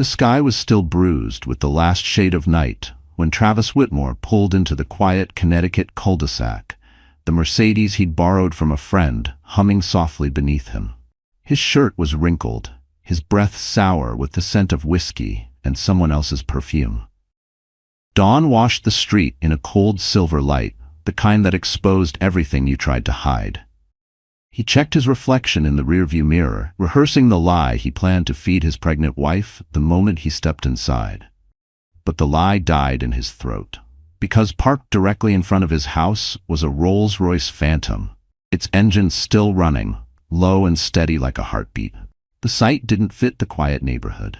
The sky was still bruised with the last shade of night when Travis Whitmore pulled into the quiet Connecticut cul-de-sac, the Mercedes he'd borrowed from a friend humming softly beneath him. His shirt was wrinkled, his breath sour with the scent of whiskey and someone else's perfume. Dawn washed the street in a cold silver light, the kind that exposed everything you tried to hide. He checked his reflection in the rearview mirror, rehearsing the lie he planned to feed his pregnant wife the moment he stepped inside. But the lie died in his throat, because parked directly in front of his house was a Rolls-Royce Phantom, its engine still running, low and steady like a heartbeat. The sight didn't fit the quiet neighborhood.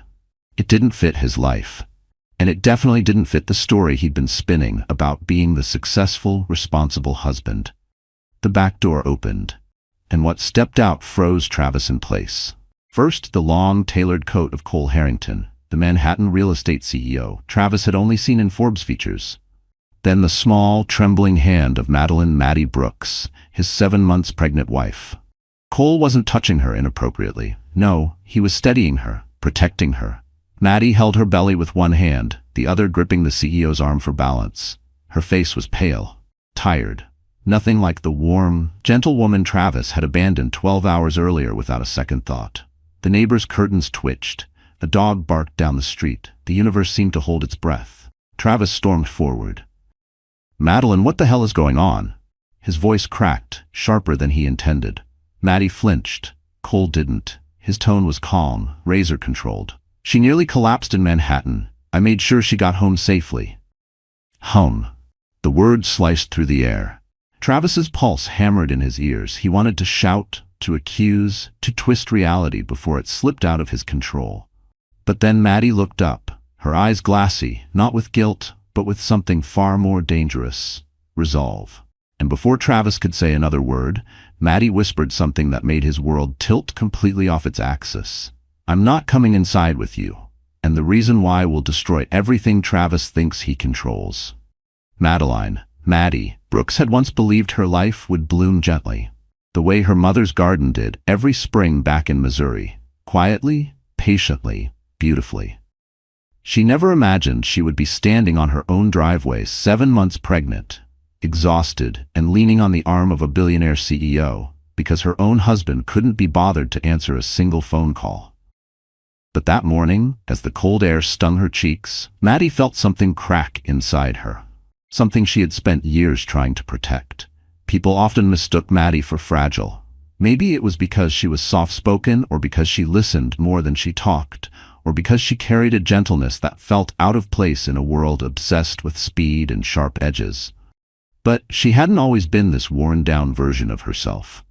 It didn't fit his life. And it definitely didn't fit the story he'd been spinning about being the successful, responsible husband. The back door opened, and what stepped out froze Travis in place. First, the long, tailored coat of Cole Harrington, the Manhattan real estate CEO Travis had only seen in Forbes features. Then the small, trembling hand of Madeline "Maddie" Brooks, his 7 months pregnant wife. Cole wasn't touching her inappropriately. No, he was steadying her, protecting her. Maddie held her belly with one hand, the other gripping the CEO's arm for balance. Her face was pale, tired. Nothing like the warm, gentle woman Travis had abandoned 12 hours earlier without a second thought. The neighbor's curtains twitched. A dog barked down the street. The universe seemed to hold its breath. Travis stormed forward. "Madeline, what the hell is going on?" His voice cracked, sharper than he intended. Maddie flinched. Cole didn't. His tone was calm, razor-controlled. "She nearly collapsed in Manhattan. I made sure she got home safely." Home. The word sliced through the air. Travis's pulse hammered in his ears. He wanted to shout, to accuse, to twist reality before it slipped out of his control. But then Maddie looked up, her eyes glassy, not with guilt, but with something far more dangerous: resolve. And before Travis could say another word, Maddie whispered something that made his world tilt completely off its axis. "I'm not coming inside with you, and the reason why will destroy everything Travis thinks he controls." Maddie Brooks had once believed her life would bloom gently, the way her mother's garden did every spring back in Missouri, quietly, patiently, beautifully. She never imagined she would be standing on her own driveway 7 months pregnant, exhausted and leaning on the arm of a billionaire CEO because her own husband couldn't be bothered to answer a single phone call. But that morning, as the cold air stung her cheeks, Maddie felt something crack inside her. Something she had spent years trying to protect. People often mistook Maddie for fragile. Maybe it was because she was soft-spoken, or because she listened more than she talked, or because she carried a gentleness that felt out of place in a world obsessed with speed and sharp edges. But she hadn't always been this worn-down version of herself.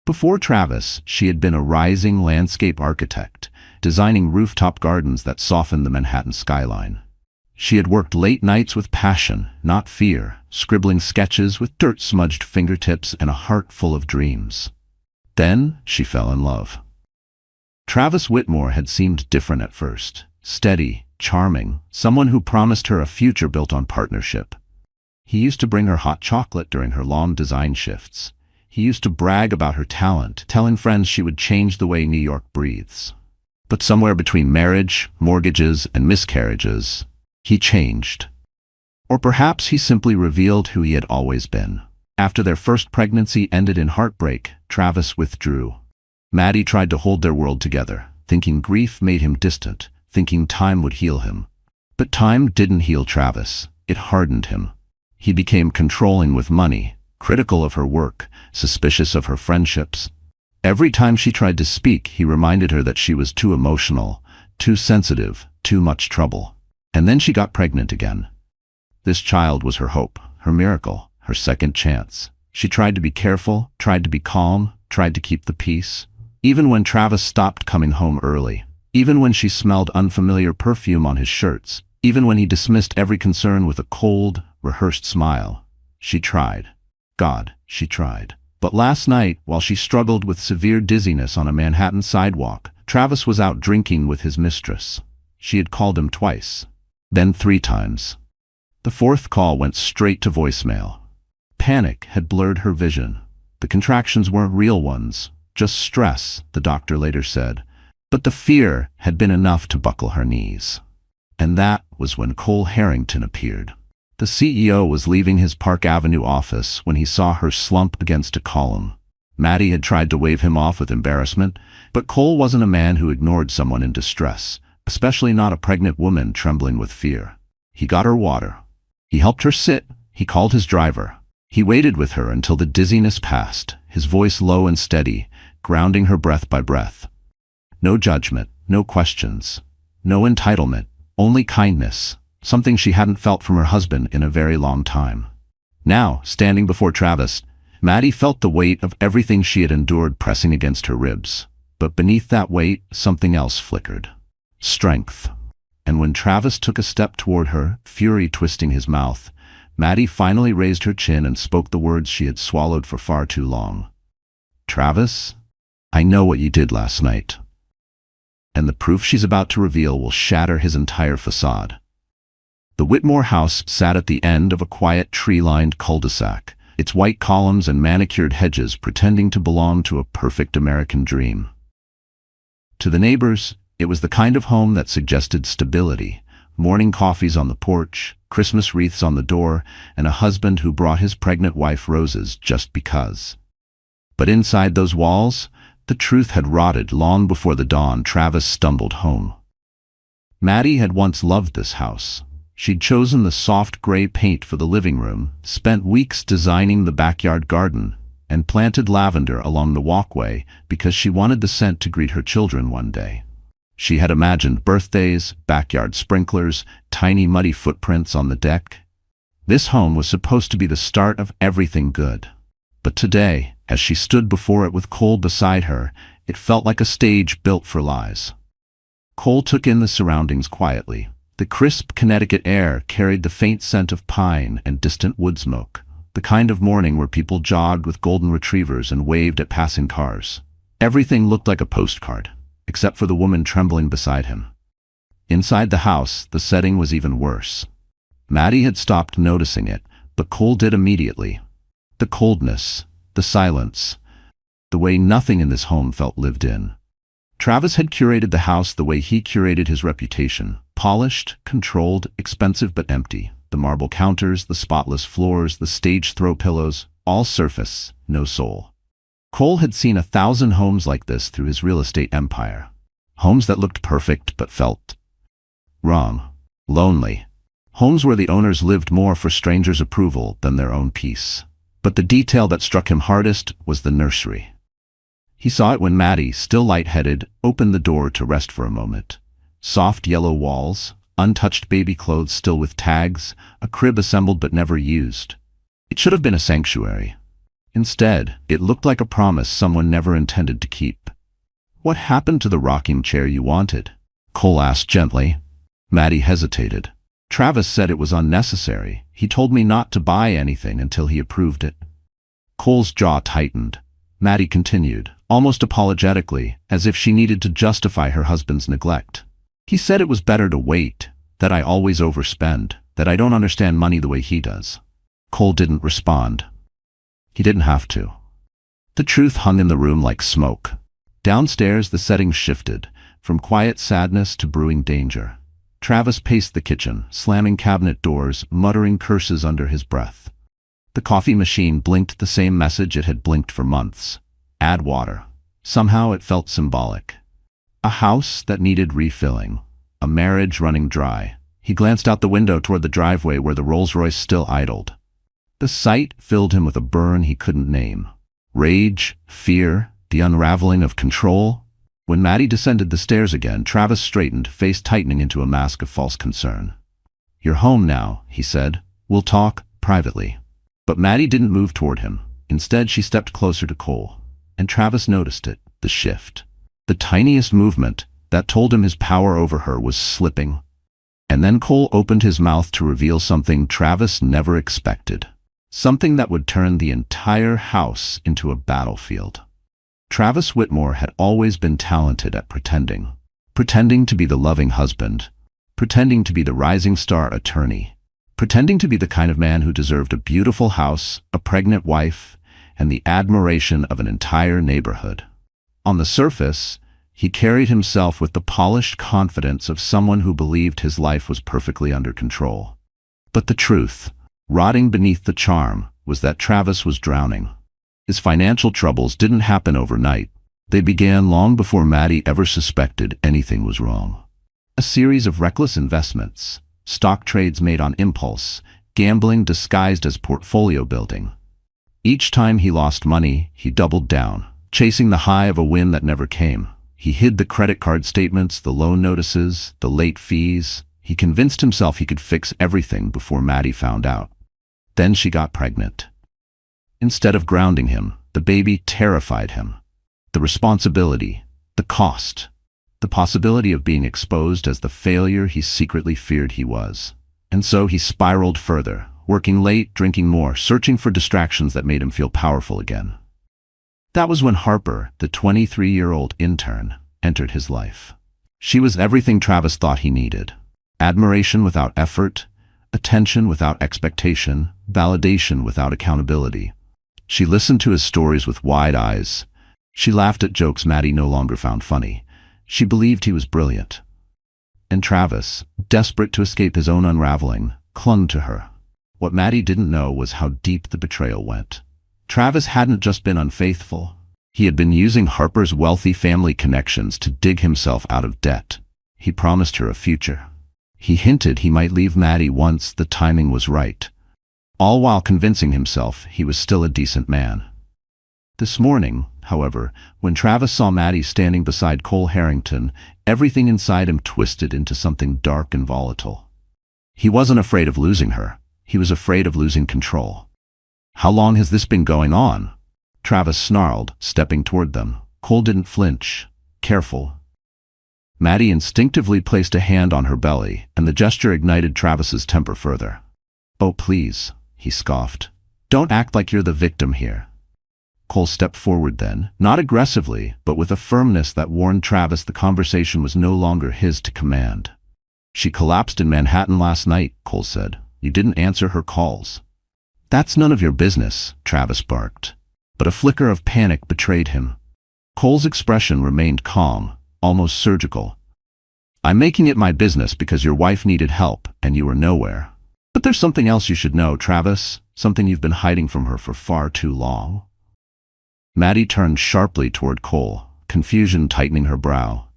Before Travis, she had been a rising landscape architect, designing rooftop gardens that softened the Manhattan skyline. She had worked late nights with passion, not fear, scribbling sketches with dirt-smudged fingertips and a heart full of dreams. Then she fell in love. Travis Whitmore had seemed different at first, steady, charming, someone who promised her a future built on partnership. He used to bring her hot chocolate during her long design shifts. He used to brag about her talent, telling friends she would change the way New York breathes. But somewhere between marriage, mortgages, and miscarriages, he changed. Or perhaps he simply revealed who he had always been. After their first pregnancy ended in heartbreak, Travis withdrew. Maddie tried to hold their world together, thinking grief made him distant, thinking time would heal him. But time didn't heal Travis. It hardened him. He became controlling with money, critical of her work, suspicious of her friendships. Every time she tried to speak, he reminded her that she was too emotional, too sensitive, too much trouble. And then she got pregnant again. This child was her hope, her miracle, her second chance. She tried to be careful, tried to be calm, tried to keep the peace. Even when Travis stopped coming home early, even when she smelled unfamiliar perfume on his shirts, even when he dismissed every concern with a cold, rehearsed smile, she tried. God, she tried. But last night, while she struggled with severe dizziness on a Manhattan sidewalk, Travis was out drinking with his mistress. She had called him twice. Then 3 times. The 4th call went straight to voicemail. Panic had blurred her vision. The contractions weren't real ones, just stress, the doctor later said. But the fear had been enough to buckle her knees. And that was when Cole Harrington appeared. The CEO was leaving his Park Avenue office when he saw her slump against a column. Maddie had tried to wave him off with embarrassment, but Cole wasn't a man who ignored someone in distress, especially not a pregnant woman trembling with fear. He got her water. He helped her sit. He called his driver. He waited with her until the dizziness passed, his voice low and steady, grounding her breath by breath. No judgment, no questions, no entitlement, only kindness, something she hadn't felt from her husband in a very long time. Now, standing before Travis, Maddie felt the weight of everything she had endured pressing against her ribs. But beneath that weight, something else flickered. Strength. And when Travis took a step toward her, fury twisting his mouth, Maddie finally raised her chin and spoke the words she had swallowed for far too long. "Travis, I know what you did last night." And the proof she's about to reveal will shatter his entire facade. The Whitmore house sat at the end of a quiet tree-lined cul-de-sac, its white columns and manicured hedges pretending to belong to a perfect American dream. To the neighbors, it was the kind of home that suggested stability, morning coffees on the porch, Christmas wreaths on the door, and a husband who brought his pregnant wife roses just because. But inside those walls, the truth had rotted long before the dawn Travis stumbled home. Maddie had once loved this house. She'd chosen the soft gray paint for the living room, spent weeks designing the backyard garden, and planted lavender along the walkway because she wanted the scent to greet her children one day. She had imagined birthdays, backyard sprinklers, tiny muddy footprints on the deck. This home was supposed to be the start of everything good. But today, as she stood before it with Cole beside her, it felt like a stage built for lies. Cole took in the surroundings quietly. The crisp Connecticut air carried the faint scent of pine and distant wood smoke, the kind of morning where people jogged with golden retrievers and waved at passing cars. Everything looked like a postcard, except for the woman trembling beside him. Inside the house, the setting was even worse. Maddie had stopped noticing it, but Cole did immediately. The coldness, the silence, the way nothing in this home felt lived in. Travis had curated the house the way he curated his reputation. Polished, controlled, expensive but empty. The marble counters, the spotless floors, the stage throw pillows, all surface, no soul. Cole had seen 1,000 homes like this through his real estate empire. Homes that looked perfect but felt wrong, lonely. Homes where the owners lived more for strangers' approval than their own peace. But the detail that struck him hardest was the nursery. He saw it when Maddie, still lightheaded, opened the door to rest for a moment. Soft yellow walls, untouched baby clothes still with tags, a crib assembled but never used. It should have been a sanctuary. Instead, it looked like a promise someone never intended to keep. "What happened to the rocking chair you wanted?" Cole asked gently. Maddie hesitated. "Travis said it was unnecessary. He told me not to buy anything until he approved it." Cole's jaw tightened. Maddie continued, almost apologetically, as if she needed to justify her husband's neglect. "He said it was better to wait, that I always overspend, that I don't understand money the way he does." Cole didn't respond. He didn't have to. The truth hung in the room like smoke. Downstairs, the setting shifted, from quiet sadness to brewing danger. Travis paced the kitchen, slamming cabinet doors, muttering curses under his breath. The coffee machine blinked the same message it had blinked for months. Add water. Somehow it felt symbolic. A house that needed refilling. A marriage running dry. He glanced out the window toward the driveway where the Rolls-Royce still idled. The sight filled him with a burn he couldn't name. Rage, fear, the unraveling of control. When Maddie descended the stairs again, Travis straightened, face tightening into a mask of false concern. "You're home now," he said. "We'll talk privately." But Maddie didn't move toward him. Instead, she stepped closer to Cole. And Travis noticed it, the shift. The tiniest movement that told him his power over her was slipping. And then Cole opened his mouth to reveal something Travis never expected. Something that would turn the entire house into a battlefield. Travis Whitmore had always been talented at pretending. Pretending to be the loving husband. Pretending to be the rising star attorney. Pretending to be the kind of man who deserved a beautiful house, a pregnant wife, and the admiration of an entire neighborhood. On the surface, He carried himself with the polished confidence of someone who believed his life was perfectly under control. But the truth, rotting beneath the charm, was that Travis was drowning. His financial troubles didn't happen overnight. They began long before Maddie ever suspected anything was wrong. A series of reckless investments, stock trades made on impulse, gambling disguised as portfolio building. Each time he lost money, he doubled down, chasing the high of a win that never came. He hid the credit card statements, the loan notices, the late fees. He convinced himself he could fix everything before Maddie found out. Then she got pregnant. Instead of grounding him, the baby terrified him. The responsibility, the cost, the possibility of being exposed as the failure he secretly feared he was. And so he spiraled further, working late, drinking more, searching for distractions that made him feel powerful again. That was when Harper, the 23-year-old intern, entered his life. She was everything Travis thought he needed. Admiration without effort, attention without expectation, validation without accountability. She listened to his stories with wide eyes. She laughed at jokes Maddie no longer found funny. She believed he was brilliant. And Travis, desperate to escape his own unraveling, clung to her. What Maddie didn't know was how deep the betrayal went. Travis hadn't just been unfaithful. He had been using Harper's wealthy family connections to dig himself out of debt. He promised her a future. He hinted he might leave Maddie once the timing was right, all while convincing himself he was still a decent man. This morning, however, when Travis saw Maddie standing beside Cole Harrington, everything inside him twisted into something dark and volatile. He wasn't afraid of losing her. He was afraid of losing control. "How long has this been going on?" Travis snarled, stepping toward them. Cole didn't flinch. "Careful." Maddie instinctively placed a hand on her belly, and the gesture ignited Travis's temper further. "Oh, please," he scoffed. "Don't act like you're the victim here." Cole stepped forward then, not aggressively, but with a firmness that warned Travis the conversation was no longer his to command. "She collapsed in Manhattan last night," Cole said. "You didn't answer her calls." "That's none of your business," Travis barked. But a flicker of panic betrayed him. Cole's expression remained calm, almost surgical. "I'm making it my business because your wife needed help and you were nowhere. But there's something else you should know, Travis, something you've been hiding from her for far too long." Maddie turned sharply toward Cole, confusion tightening her brow.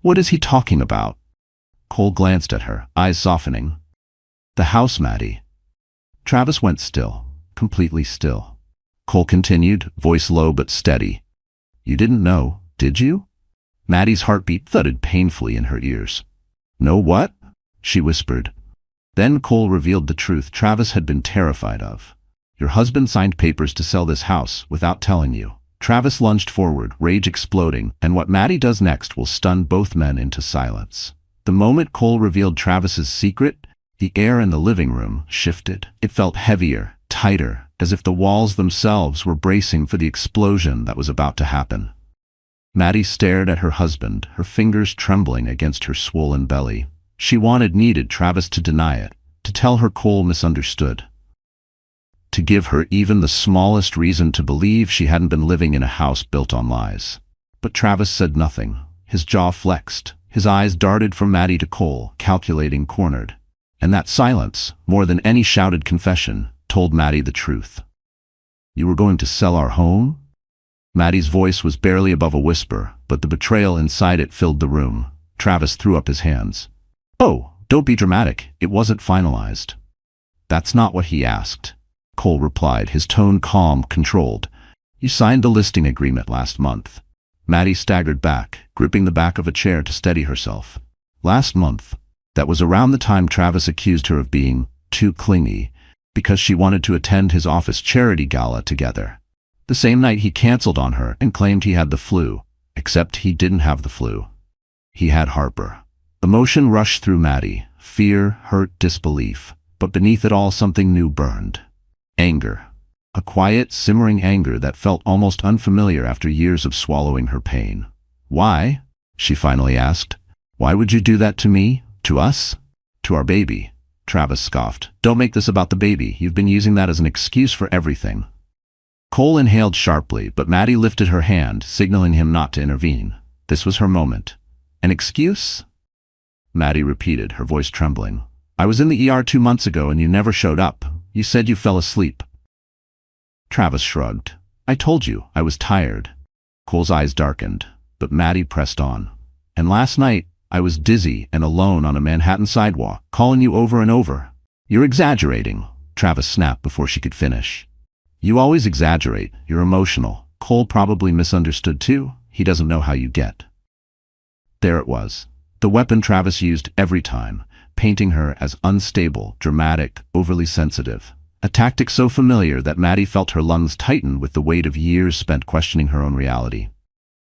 "What is he talking about?" Cole glanced at her, eyes softening. "The house, Maddie." Travis went still, completely still. Cole continued, voice low but steady. "You didn't know, did you?" Maddie's heartbeat thudded painfully in her ears. "No what?" she whispered. Then Cole revealed the truth Travis had been terrified of. "Your husband signed papers to sell this house without telling you." Travis lunged forward, rage exploding, and what Maddie does next will stun both men into silence. The moment Cole revealed Travis's secret, the air in the living room shifted. It felt heavier, tighter, as if the walls themselves were bracing for the explosion that was about to happen. Maddie stared at her husband, her fingers trembling against her swollen belly. She needed Travis to deny it, to tell her Cole misunderstood, to give her even the smallest reason to believe she hadn't been living in a house built on lies. But Travis said nothing. His jaw flexed. His eyes darted from Maddie to Cole, calculating, cornered. And that silence, more than any shouted confession, told Maddie the truth. "You were going to sell our home?" Maddie's voice was barely above a whisper, but the betrayal inside it filled the room. Travis threw up his hands. "Oh, don't be dramatic. It wasn't finalized." "That's not what he asked," Cole replied, his tone calm, controlled. "You signed the listing agreement last month." Maddie staggered back, gripping the back of a chair to steady herself. Last month. That was around the time Travis accused her of being too clingy, because she wanted to attend his office charity gala together. The same night he canceled on her and claimed he had the flu, except he didn't have the flu. He had Harper. Emotion rushed through Maddie, fear, hurt, disbelief, but beneath it all something new burned. Anger. A quiet, simmering anger that felt almost unfamiliar after years of swallowing her pain. "Why?" she finally asked. "Why would you do that to me? To us? To our baby?" Travis scoffed. "Don't make this about the baby. You've been using that as an excuse for everything." Cole inhaled sharply, but Maddie lifted her hand, signaling him not to intervene. This was her moment. An excuse? Maddie repeated, her voice trembling. I was in the ER 2 months ago and you never showed up. You said you fell asleep. Travis shrugged. I told you, I was tired. Cole's eyes darkened, but Maddie pressed on. And last night, I was dizzy and alone on a Manhattan sidewalk, calling you over and over. You're exaggerating, Travis snapped before she could finish. You always exaggerate. You're emotional. Cole probably misunderstood too. He doesn't know how you get. There it was. The weapon Travis used every time, painting her as unstable, dramatic, overly sensitive. A tactic so familiar that Maddie felt her lungs tighten with the weight of years spent questioning her own reality.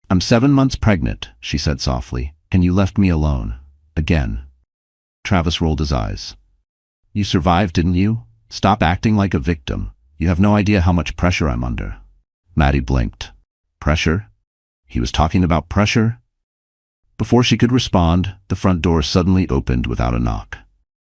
I'm 7 months pregnant, she said softly, and you left me alone. Again. Travis rolled his eyes. You survived, didn't you? Stop acting like a victim. You have no idea how much pressure I'm under. Maddie blinked. Pressure? He was talking about pressure? Before she could respond, the front door suddenly opened without a knock.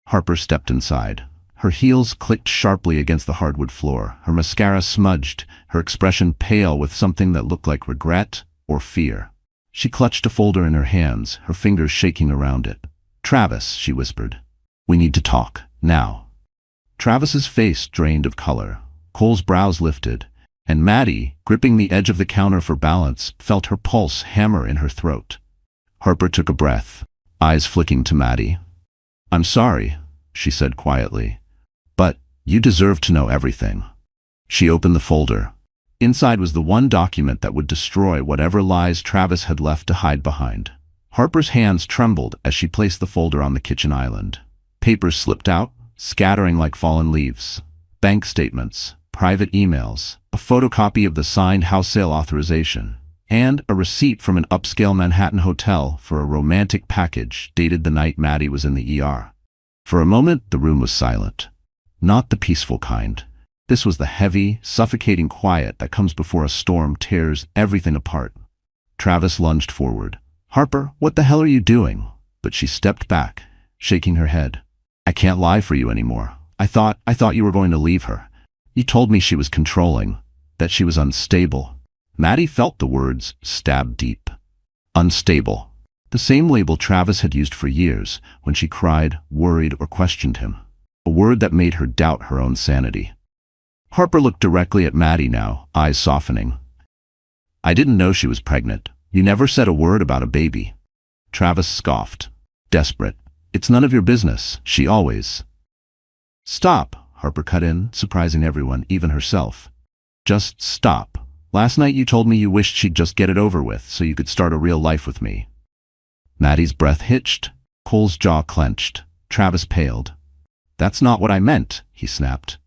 Harper stepped inside. Her heels clicked sharply against the hardwood floor, her mascara smudged, her expression pale with something that looked like regret or fear. She clutched a folder in her hands, her fingers shaking around it. Travis, she whispered. We need to talk, now. Travis's face drained of color. Cole's brows lifted, and Maddie, gripping the edge of the counter for balance, felt her pulse hammer in her throat. Harper took a breath, eyes flicking to Maddie. I'm sorry, she said quietly. But you deserve to know everything. She opened the folder. Inside was the one document that would destroy whatever lies Travis had left to hide behind. Harper's hands trembled as she placed the folder on the kitchen island. Papers slipped out, scattering like fallen leaves. Bank statements, private emails, a photocopy of the signed house sale authorization, and a receipt from an upscale Manhattan hotel for a romantic package dated the night Maddie was in the ER. For a moment, the room was silent. Not the peaceful kind. This was the heavy, suffocating quiet that comes before a storm tears everything apart. Travis lunged forward. Harper, what the hell are you doing? But she stepped back, shaking her head. I can't lie for you anymore. I thought you were going to leave her. You told me she was controlling, that she was unstable. Maddie felt the words stab deep. Unstable. The same label Travis had used for years when she cried, worried, or questioned him. A word that made her doubt her own sanity. Harper looked directly at Maddie now, eyes softening. I didn't know she was pregnant. You never said a word about a baby. Travis scoffed. Desperate. It's none of your business. She always. Stop, Harper cut in, surprising everyone, even herself. Just stop. Last night you told me you wished she'd just get it over with so you could start a real life with me. Maddie's breath hitched. Cole's jaw clenched. Travis paled. That's not what I meant, he snapped.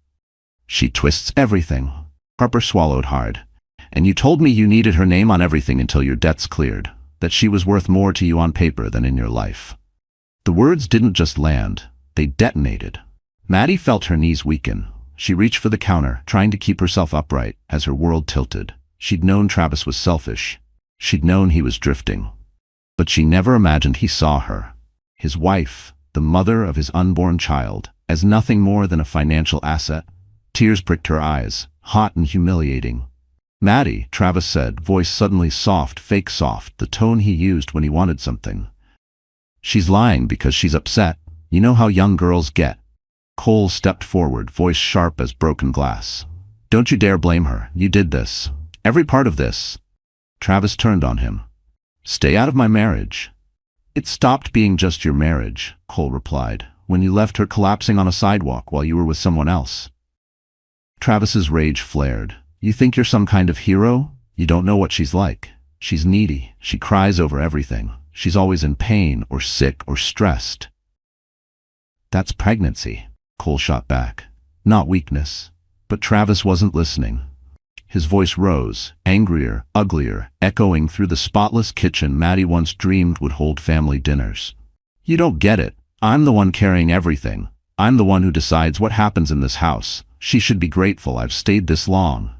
She twists everything. Harper swallowed hard. And you told me you needed her name on everything until your debts cleared, that she was worth more to you on paper than in your life. The words didn't just land, they detonated. Maddie felt her knees weaken. She reached for the counter, trying to keep herself upright as her world tilted. She'd known Travis was selfish. She'd known he was drifting. But she never imagined he saw her, his wife, the mother of his unborn child, as nothing more than a financial asset. Tears pricked her eyes, hot and humiliating. Maddie, Travis said, voice suddenly soft, fake soft, the tone he used when he wanted something. She's lying because she's upset. You know how young girls get. Cole stepped forward, voice sharp as broken glass. Don't you dare blame her. You did this. Every part of this. Travis turned on him. Stay out of my marriage. It stopped being just your marriage, Cole replied, when you left her collapsing on a sidewalk while you were with someone else. Travis's rage flared. You think you're some kind of hero? You don't know what she's like. She's needy. She cries over everything. She's always in pain or sick or stressed. That's pregnancy, Cole shot back. Not weakness. But Travis wasn't listening. His voice rose, angrier, uglier, echoing through the spotless kitchen Maddie once dreamed would hold family dinners. You don't get it. I'm the one carrying everything. I'm the one who decides what happens in this house. She should be grateful I've stayed this long.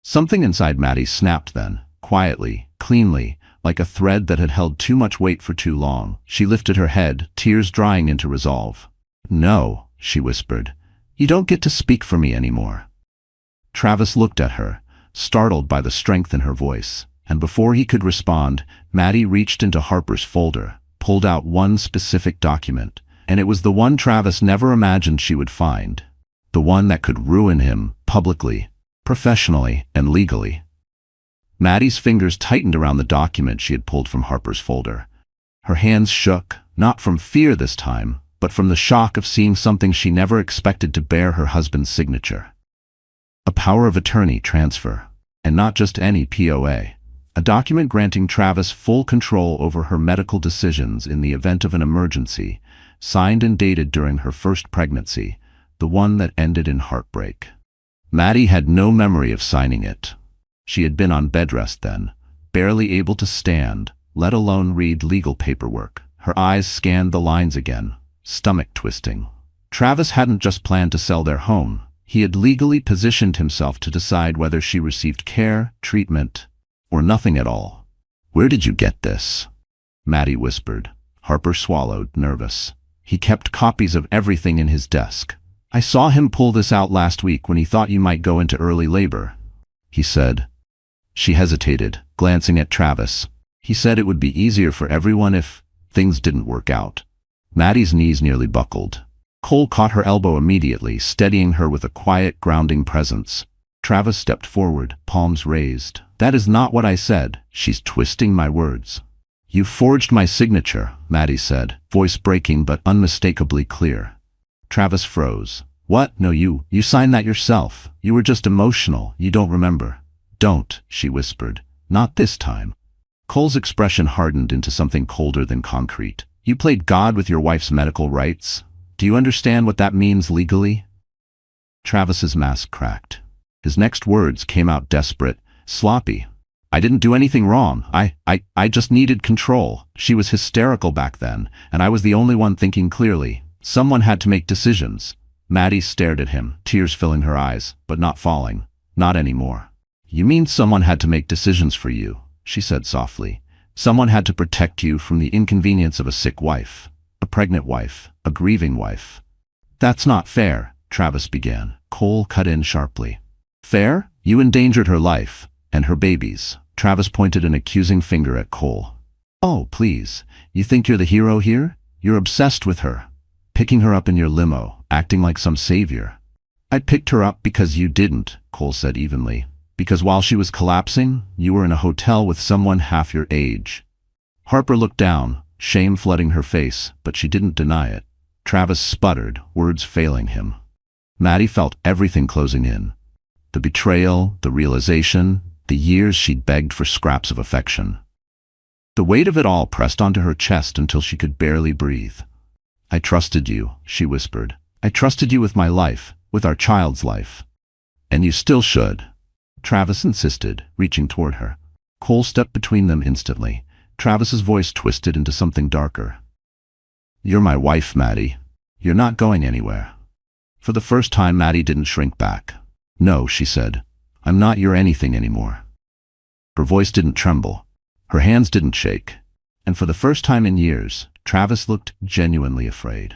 Something inside Maddie snapped then, quietly, cleanly, like a thread that had held too much weight for too long. She lifted her head, tears drying into resolve. No, she whispered. You don't get to speak for me anymore. Travis looked at her, startled by the strength in her voice. And before he could respond, Maddie reached into Harper's folder, pulled out one specific document, and it was the one Travis never imagined she would find. The one that could ruin him, publicly, professionally, and legally. Maddie's fingers tightened around the document she had pulled from Harper's folder. Her hands shook, not from fear this time, but from the shock of seeing something she never expected to bear her husband's signature. A power of attorney transfer, and not just any POA. A document granting Travis full control over her medical decisions in the event of an emergency, signed and dated during her first pregnancy, the one that ended in heartbreak. Maddie had no memory of signing it. She had been on bed rest then, barely able to stand, let alone read legal paperwork. Her eyes scanned the lines again, stomach twisting. Travis hadn't just planned to sell their home. He had legally positioned himself to decide whether she received care, treatment, or nothing at all. "Where did you get this?" Maddie whispered. Harper swallowed, nervous. "He kept copies of everything in his desk. I saw him pull this out last week when he thought you might go into early labor," he said. She hesitated, glancing at Travis. "He said it would be easier for everyone if things didn't work out." Maddie's knees nearly buckled. Cole caught her elbow immediately, steadying her with a quiet, grounding presence. Travis stepped forward, palms raised. "That is not what I said." "She's twisting my words." "You forged my signature," Maddie said, voice breaking but unmistakably clear. Travis froze. "What? No, you signed that yourself. You were just emotional. You don't remember." "Don't," she whispered. "Not this time." Cole's expression hardened into something colder than concrete. "You played God with your wife's medical rights. Do you understand what that means legally?" Travis's mask cracked. His next words came out desperate, sloppy. "I didn't do anything wrong. I just needed control." She was hysterical back then, and I was the only one thinking clearly. Someone had to make decisions. Maddie stared at him, tears filling her eyes, but not falling. "Not anymore." "You mean someone had to make decisions for you," she said softly. "Someone had to protect you from the inconvenience of a sick wife, a pregnant wife, a grieving wife." "That's not fair," Travis began. Cole cut in sharply. "Fair? You endangered her life, and her babies." Travis pointed an accusing finger at Cole. "Oh, please. You think you're the hero here? You're obsessed with her. Picking her up in your limo, acting like some savior." "I picked her up because you didn't," Cole said evenly. "Because while she was collapsing, you were in a hotel with someone half your age." Harper looked down, shame flooding her face, but she didn't deny it. Travis sputtered, words failing him. Maddie felt everything closing in. The betrayal, the realization, the years she'd begged for scraps of affection. The weight of it all pressed onto her chest until she could barely breathe. "I trusted you," she whispered. "I trusted you with my life, with our child's life. And you still should." Travis insisted, reaching toward her. Cole stepped between them instantly. Travis's voice twisted into something darker. "You're my wife, Maddie. You're not going anywhere." For the first time, Maddie didn't shrink back. "No," she said. "I'm not your anything anymore." Her voice didn't tremble. Her hands didn't shake. And for the first time in years, Travis looked genuinely afraid.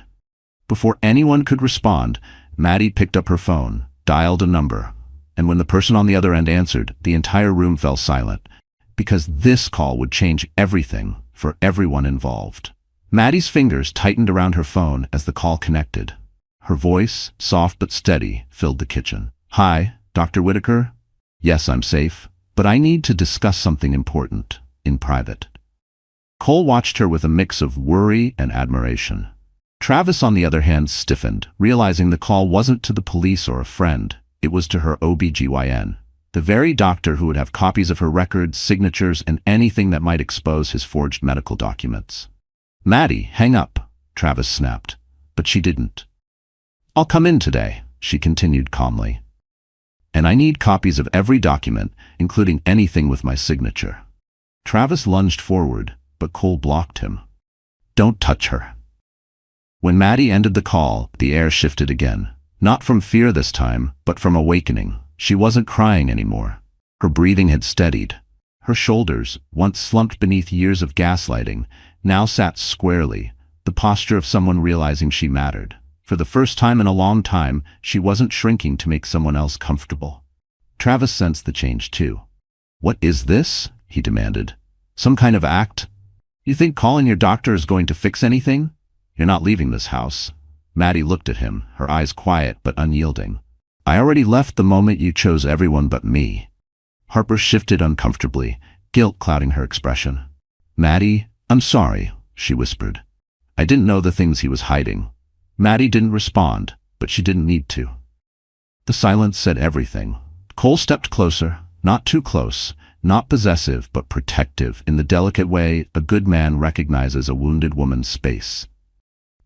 Before anyone could respond, Maddie picked up her phone, dialed a number, and when the person on the other end answered, the entire room fell silent, because this call would change everything for everyone involved. Maddie's fingers tightened around her phone as the call connected. Her voice, soft but steady, filled the kitchen. "Hi, Dr. Whitaker? Yes, I'm safe, but I need to discuss something important, in private." Cole watched her with a mix of worry and admiration. Travis, on the other hand, stiffened, realizing the call wasn't to the police or a friend. It was to her OBGYN, the very doctor who would have copies of her records, signatures, and anything that might expose his forged medical documents. "Maddie, hang up," Travis snapped, but she didn't. "I'll come in today," she continued calmly. "And I need copies of every document, including anything with my signature." Travis lunged forward, but Cole blocked him. "Don't touch her." When Maddie ended the call, the air shifted again. Not from fear this time, but from awakening. She wasn't crying anymore. Her breathing had steadied. Her shoulders, once slumped beneath years of gaslighting, now sat squarely, the posture of someone realizing she mattered. For the first time in a long time, she wasn't shrinking to make someone else comfortable. Travis sensed the change too. "What is this?" he demanded. Some kind of act? You think calling your doctor is going to fix anything? You're not leaving this house. Maddie looked at him, her eyes quiet but unyielding. I already left the moment you chose everyone but me. Harper shifted uncomfortably, guilt clouding her expression. Maddie, I'm sorry, she whispered. I didn't know the things he was hiding. Maddie didn't respond, but she didn't need to. The silence said everything. Cole stepped closer, not too close, not possessive but protective in the delicate way a good man recognizes a wounded woman's space.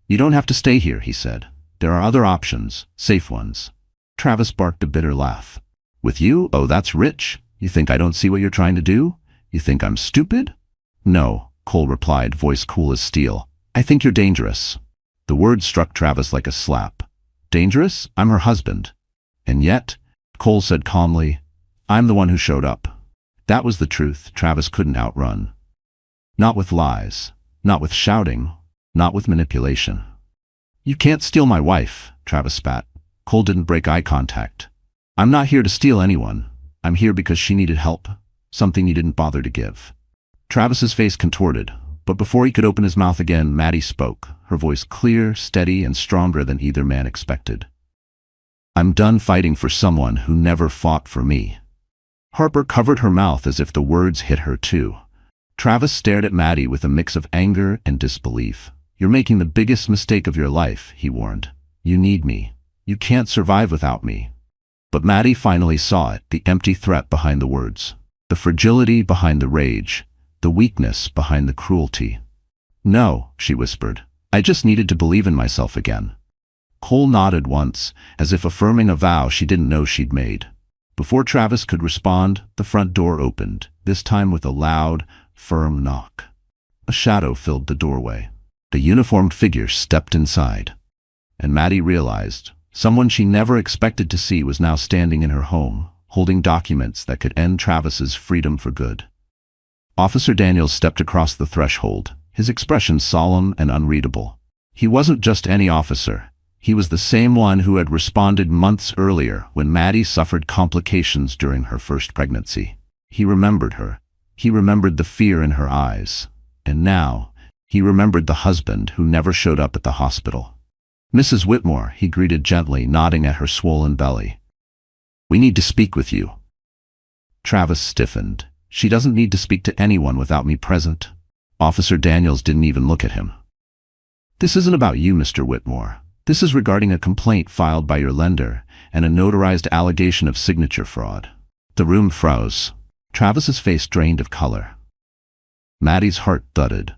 You don't have to stay here, he said. There are other options, safe ones. Travis barked a bitter laugh. With you? Oh, that's rich. You think I don't see what you're trying to do? You think I'm stupid? No, Cole replied, voice cool as steel. I think you're dangerous. The word struck Travis like a slap. Dangerous? I'm her husband. And yet, Cole said calmly, I'm the one who showed up. That was the truth Travis couldn't outrun. Not with lies, not with shouting, not with manipulation. You can't steal my wife, Travis spat. Cole didn't break eye contact. I'm not here to steal anyone. I'm here because she needed help, something you didn't bother to give. Travis's face contorted, but before he could open his mouth again, Maddie spoke, her voice clear, steady, and stronger than either man expected. I'm done fighting for someone who never fought for me. Harper covered her mouth as if the words hit her too. Travis stared at Maddie with a mix of anger and disbelief. You're making the biggest mistake of your life, he warned. You need me. You can't survive without me. But Maddie finally saw it, the empty threat behind the words, the fragility behind the rage, the weakness behind the cruelty. No, she whispered. I just needed to believe in myself again. Cole nodded once, as if affirming a vow she didn't know she'd made. Before Travis could respond, the front door opened, this time with a loud, firm knock. A shadow filled the doorway. A uniformed figure stepped inside. And Maddie realized someone she never expected to see was now standing in her home, holding documents that could end Travis's freedom for good. Officer Daniels stepped across the threshold, his expression solemn and unreadable. He wasn't just any officer. He was the same one who had responded months earlier when Maddie suffered complications during her first pregnancy. He remembered her. He remembered the fear in her eyes. And now, he remembered the husband who never showed up at the hospital. Mrs. Whitmore, he greeted gently, nodding at her swollen belly. We need to speak with you. Travis stiffened. She doesn't need to speak to anyone without me present. Officer Daniels didn't even look at him. This isn't about you, Mr. Whitmore. This is regarding a complaint filed by your lender and a notarized allegation of signature fraud. The room froze. Travis's face drained of color. Maddie's heart thudded.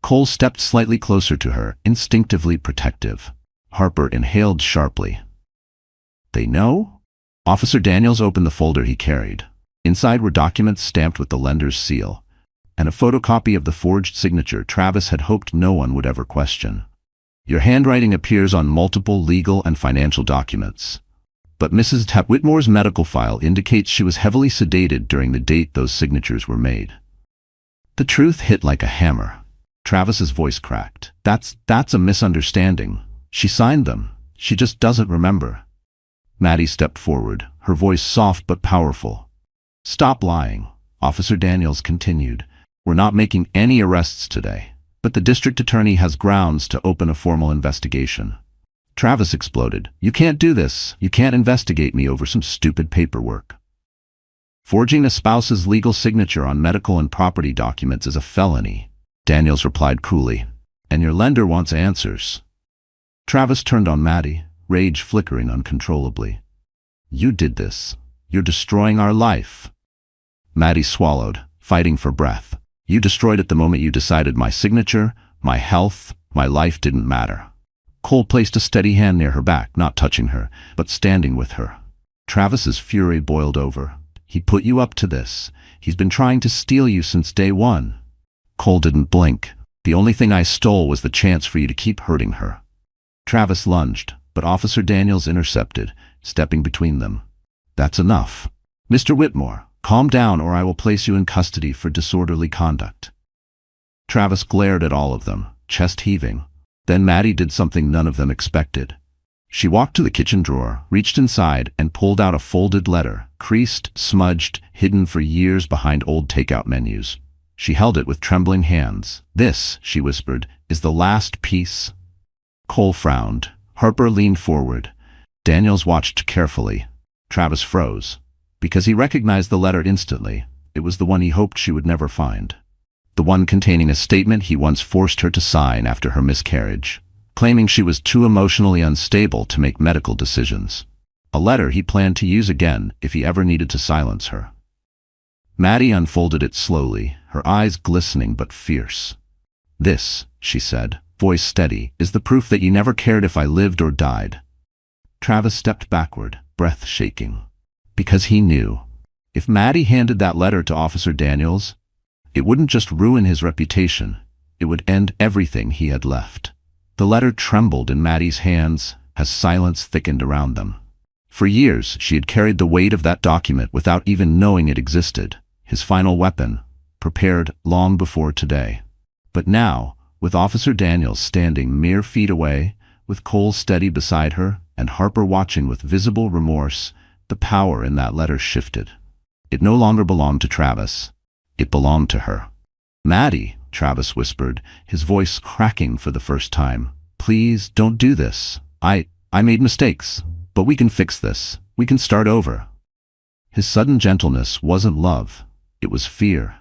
Cole stepped slightly closer to her, instinctively protective. Harper inhaled sharply. They know? Officer Daniels opened the folder he carried. Inside were documents stamped with the lender's seal, and a photocopy of the forged signature Travis had hoped no one would ever question. Your handwriting appears on multiple legal and financial documents. But Mrs. Whitmore's medical file indicates she was heavily sedated during the date those signatures were made. The truth hit like a hammer. Travis's voice cracked. That's a misunderstanding. She signed them. She just doesn't remember. Maddie stepped forward, her voice soft but powerful. Stop lying, Officer Daniels continued. We're not making any arrests today, but the district attorney has grounds to open a formal investigation. Travis exploded. You can't do this. You can't investigate me over some stupid paperwork. Forging a spouse's legal signature on medical and property documents is a felony, Daniels replied coolly. And your lender wants answers. Travis turned on Maddie, rage flickering uncontrollably. You did this. You're destroying our life. Maddie swallowed, fighting for breath. You destroyed it the moment you decided my signature, my health, my life didn't matter. Cole placed a steady hand near her back, not touching her, but standing with her. Travis's fury boiled over. He put you up to this. He's been trying to steal you since day one. Cole didn't blink. The only thing I stole was the chance for you to keep hurting her. Travis lunged, but Officer Daniels intercepted, stepping between them. That's enough. Mr. Whitmore, calm down or I will place you in custody for disorderly conduct. Travis glared at all of them, chest heaving. Then Maddie did something none of them expected. She walked to the kitchen drawer, reached inside, and pulled out a folded letter, creased, smudged, hidden for years behind old takeout menus. She held it with trembling hands. "This," she whispered, "is the last piece." Cole frowned. Harper leaned forward. Daniels watched carefully. Travis froze. Because he recognized the letter instantly. It was the one he hoped she would never find. The one containing a statement he once forced her to sign after her miscarriage, claiming she was too emotionally unstable to make medical decisions. A letter he planned to use again if he ever needed to silence her. Maddie unfolded it slowly, her eyes glistening but fierce. "This," she said, voice steady, "is the proof that you never cared if I lived or died." Travis stepped backward, breath shaking. Because he knew. If Maddie handed that letter to Officer Daniels, it wouldn't just ruin his reputation, it would end everything he had left. The letter trembled in Maddie's hands as silence thickened around them. For years, she had carried the weight of that document without even knowing it existed, his final weapon, prepared long before today. But now, with Officer Daniels standing mere feet away, with Cole steady beside her, and Harper watching with visible remorse, the power in that letter shifted. It no longer belonged to Travis. It belonged to her. "Maddie," Travis whispered, his voice cracking for the first time. "Please don't do this. I made mistakes, but we can fix this. We can start over." His sudden gentleness wasn't love. It was fear.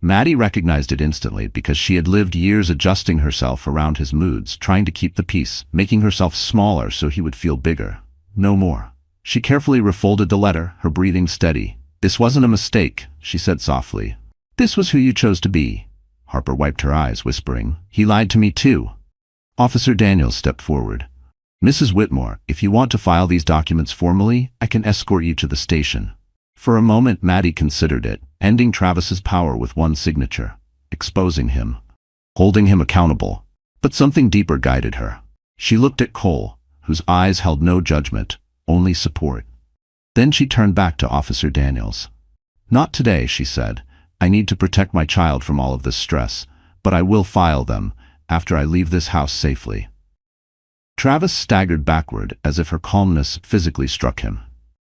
Maddie recognized it instantly because she had lived years adjusting herself around his moods, trying to keep the peace, making herself smaller so he would feel bigger. No more. She carefully refolded the letter, her breathing steady. "This wasn't a mistake," she said softly. "This was who you chose to be." Harper wiped her eyes, whispering, "He lied to me too." Officer Daniels stepped forward. "Mrs. Whitmore, if you want to file these documents formally, I can escort you to the station." For a moment Maddie considered it, ending Travis's power with one signature, exposing him, holding him accountable. But something deeper guided her. She looked at Cole, whose eyes held no judgment, only support. Then she turned back to Officer Daniels. "Not today," she said. "I need to protect my child from all of this stress, but I will file them after I leave this house safely." Travis staggered backward as if her calmness physically struck him.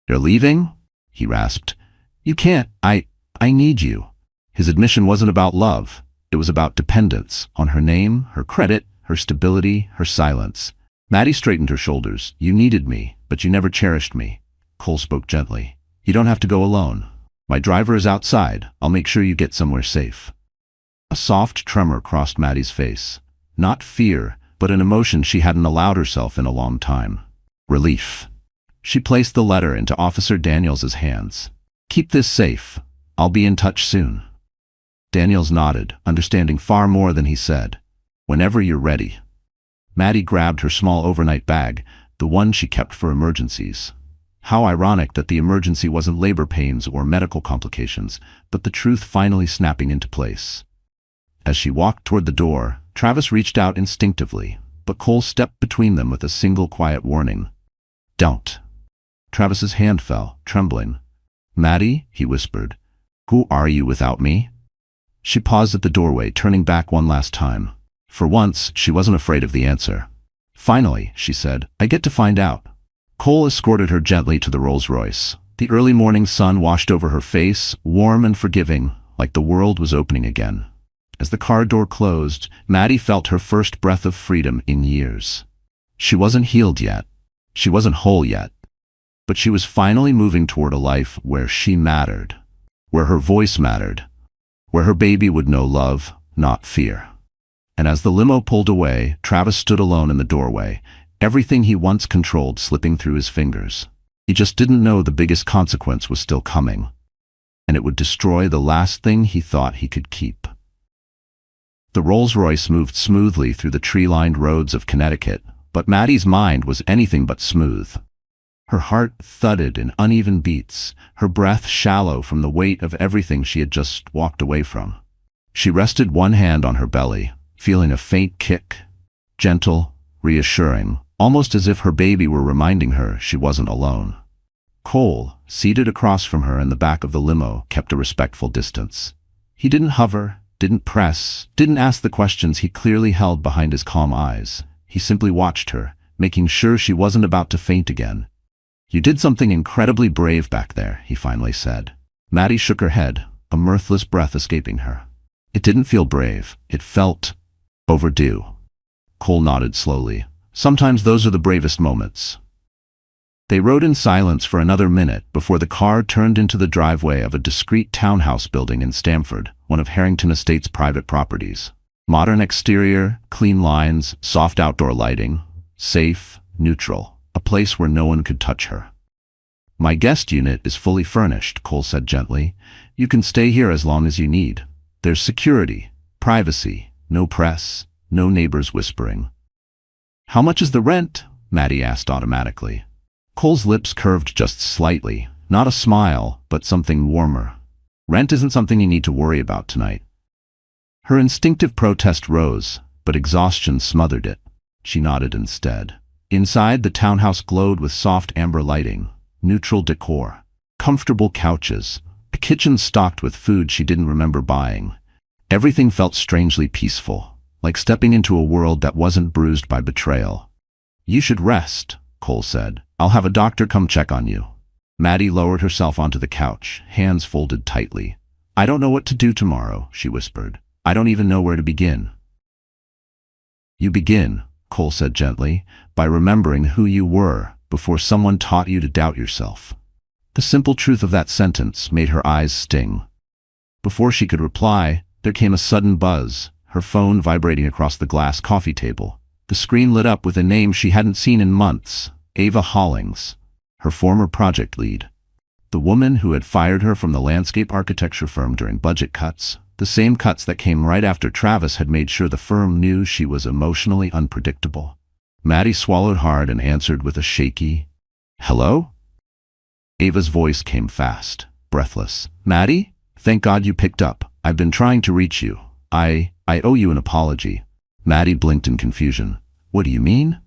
"You're leaving?" he rasped. "You can't. I need you." His admission wasn't about love. It was about dependence on her name, her credit, her stability, her silence. Maddie straightened her shoulders. "You needed me, but you never cherished me." Cole spoke gently. "You don't have to go alone. My driver is outside. I'll make sure you get somewhere safe." A soft tremor crossed Maddie's face. Not fear, but an emotion she hadn't allowed herself in a long time. Relief. She placed the letter into Officer Daniels' hands. "Keep this safe. I'll be in touch soon." Daniels nodded, understanding far more than he said. "Whenever you're ready." Maddie grabbed her small overnight bag, the one she kept for emergencies. How ironic that the emergency wasn't labor pains or medical complications, but the truth finally snapping into place. As she walked toward the door, Travis reached out instinctively, but Cole stepped between them with a single quiet warning. "Don't." Travis's hand fell, trembling. "Maddie," he whispered, "who are you without me?" She paused at the doorway, turning back one last time. For once, she wasn't afraid of the answer. "Finally," she said, "I get to find out." Cole escorted her gently to the Rolls-Royce. The early morning sun washed over her face, warm and forgiving, like the world was opening again. As the car door closed, Maddie felt her first breath of freedom in years. She wasn't healed yet. She wasn't whole yet. But she was finally moving toward a life where she mattered, where her voice mattered, where her baby would know love, not fear. And as the limo pulled away, Travis stood alone in the doorway, everything he once controlled slipping through his fingers. He just didn't know the biggest consequence was still coming, and it would destroy the last thing he thought he could keep. The Rolls-Royce moved smoothly through the tree-lined roads of Connecticut, but Maddie's mind was anything but smooth. Her heart thudded in uneven beats, her breath shallow from the weight of everything she had just walked away from. She rested one hand on her belly, feeling a faint kick, gentle, reassuring, almost as if her baby were reminding her she wasn't alone. Cole, seated across from her in the back of the limo, kept a respectful distance. He didn't hover, didn't press, didn't ask the questions he clearly held behind his calm eyes. He simply watched her, making sure she wasn't about to faint again. "You did something incredibly brave back there," he finally said. Maddie shook her head, a mirthless breath escaping her. "It didn't feel brave. It felt overdue." Cole nodded slowly. "Sometimes those are the bravest moments." They rode in silence for another minute before the car turned into the driveway of a discreet townhouse building in Stamford, one of Harrington Estate's private properties. Modern exterior, clean lines, soft outdoor lighting, safe, neutral, a place where no one could touch her. "My guest unit is fully furnished," Cole said gently. "You can stay here as long as you need. There's security, privacy, no press, no neighbors whispering." "How much is the rent?" Maddie asked automatically. Cole's lips curved just slightly, not a smile, but something warmer. "Rent isn't something you need to worry about tonight." Her instinctive protest rose, but exhaustion smothered it. She nodded instead. Inside, the townhouse glowed with soft amber lighting, neutral decor, comfortable couches, a kitchen stocked with food she didn't remember buying. Everything felt strangely peaceful, like stepping into a world that wasn't bruised by betrayal. "You should rest," Cole said. "I'll have a doctor come check on you." Maddie lowered herself onto the couch, hands folded tightly. "I don't know what to do tomorrow," she whispered. "I don't even know where to begin." "You begin," Cole said gently, "by remembering who you were before someone taught you to doubt yourself." The simple truth of that sentence made her eyes sting. Before she could reply, there came a sudden buzz, her phone vibrating across the glass coffee table. The screen lit up with a name she hadn't seen in months, Ava Hollings, her former project lead. The woman who had fired her from the landscape architecture firm during budget cuts, the same cuts that came right after Travis had made sure the firm knew she was emotionally unpredictable. Maddie swallowed hard and answered with a shaky, "Hello?" Ava's voice came fast, breathless. "Maddie? Thank God you picked up. I've been trying to reach you. I owe you an apology." Maddie blinked in confusion. "What do you mean?"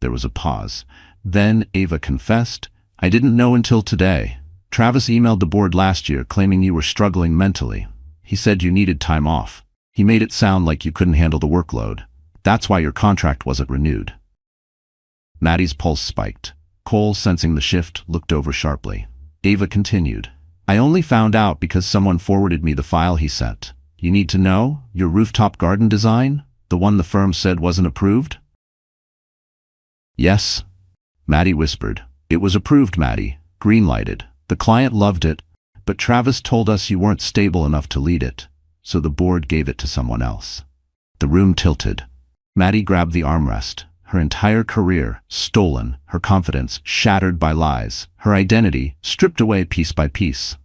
There was a pause. Then Ava confessed, "I didn't know until today. Travis emailed the board last year claiming you were struggling mentally. He said you needed time off. He made it sound like you couldn't handle the workload. That's why your contract wasn't renewed." Maddie's pulse spiked. Cole, sensing the shift, looked over sharply. Ava continued, "I only found out because someone forwarded me the file he sent. You need to know? Your rooftop garden design? The one the firm said wasn't approved?" "Yes," Maddie whispered. "It was approved, Maddie. Green-lighted. The client loved it, but Travis told us you weren't stable enough to lead it, so the board gave it to someone else." The room tilted. Maddie grabbed the armrest. Her entire career stolen, her confidence shattered by lies, her identity stripped away piece by piece.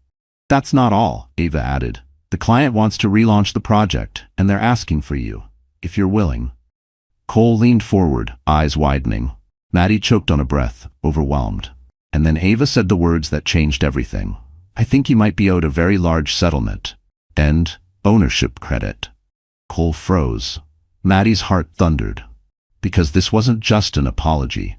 "That's not all," Ava added. "The client wants to relaunch the project, and they're asking for you, if you're willing." Cole leaned forward, eyes widening. Maddie choked on a breath, overwhelmed. And then Ava said the words that changed everything. "I think you might be owed a very large settlement. And ownership credit." Cole froze. Maddie's heart thundered. Because this wasn't just an apology.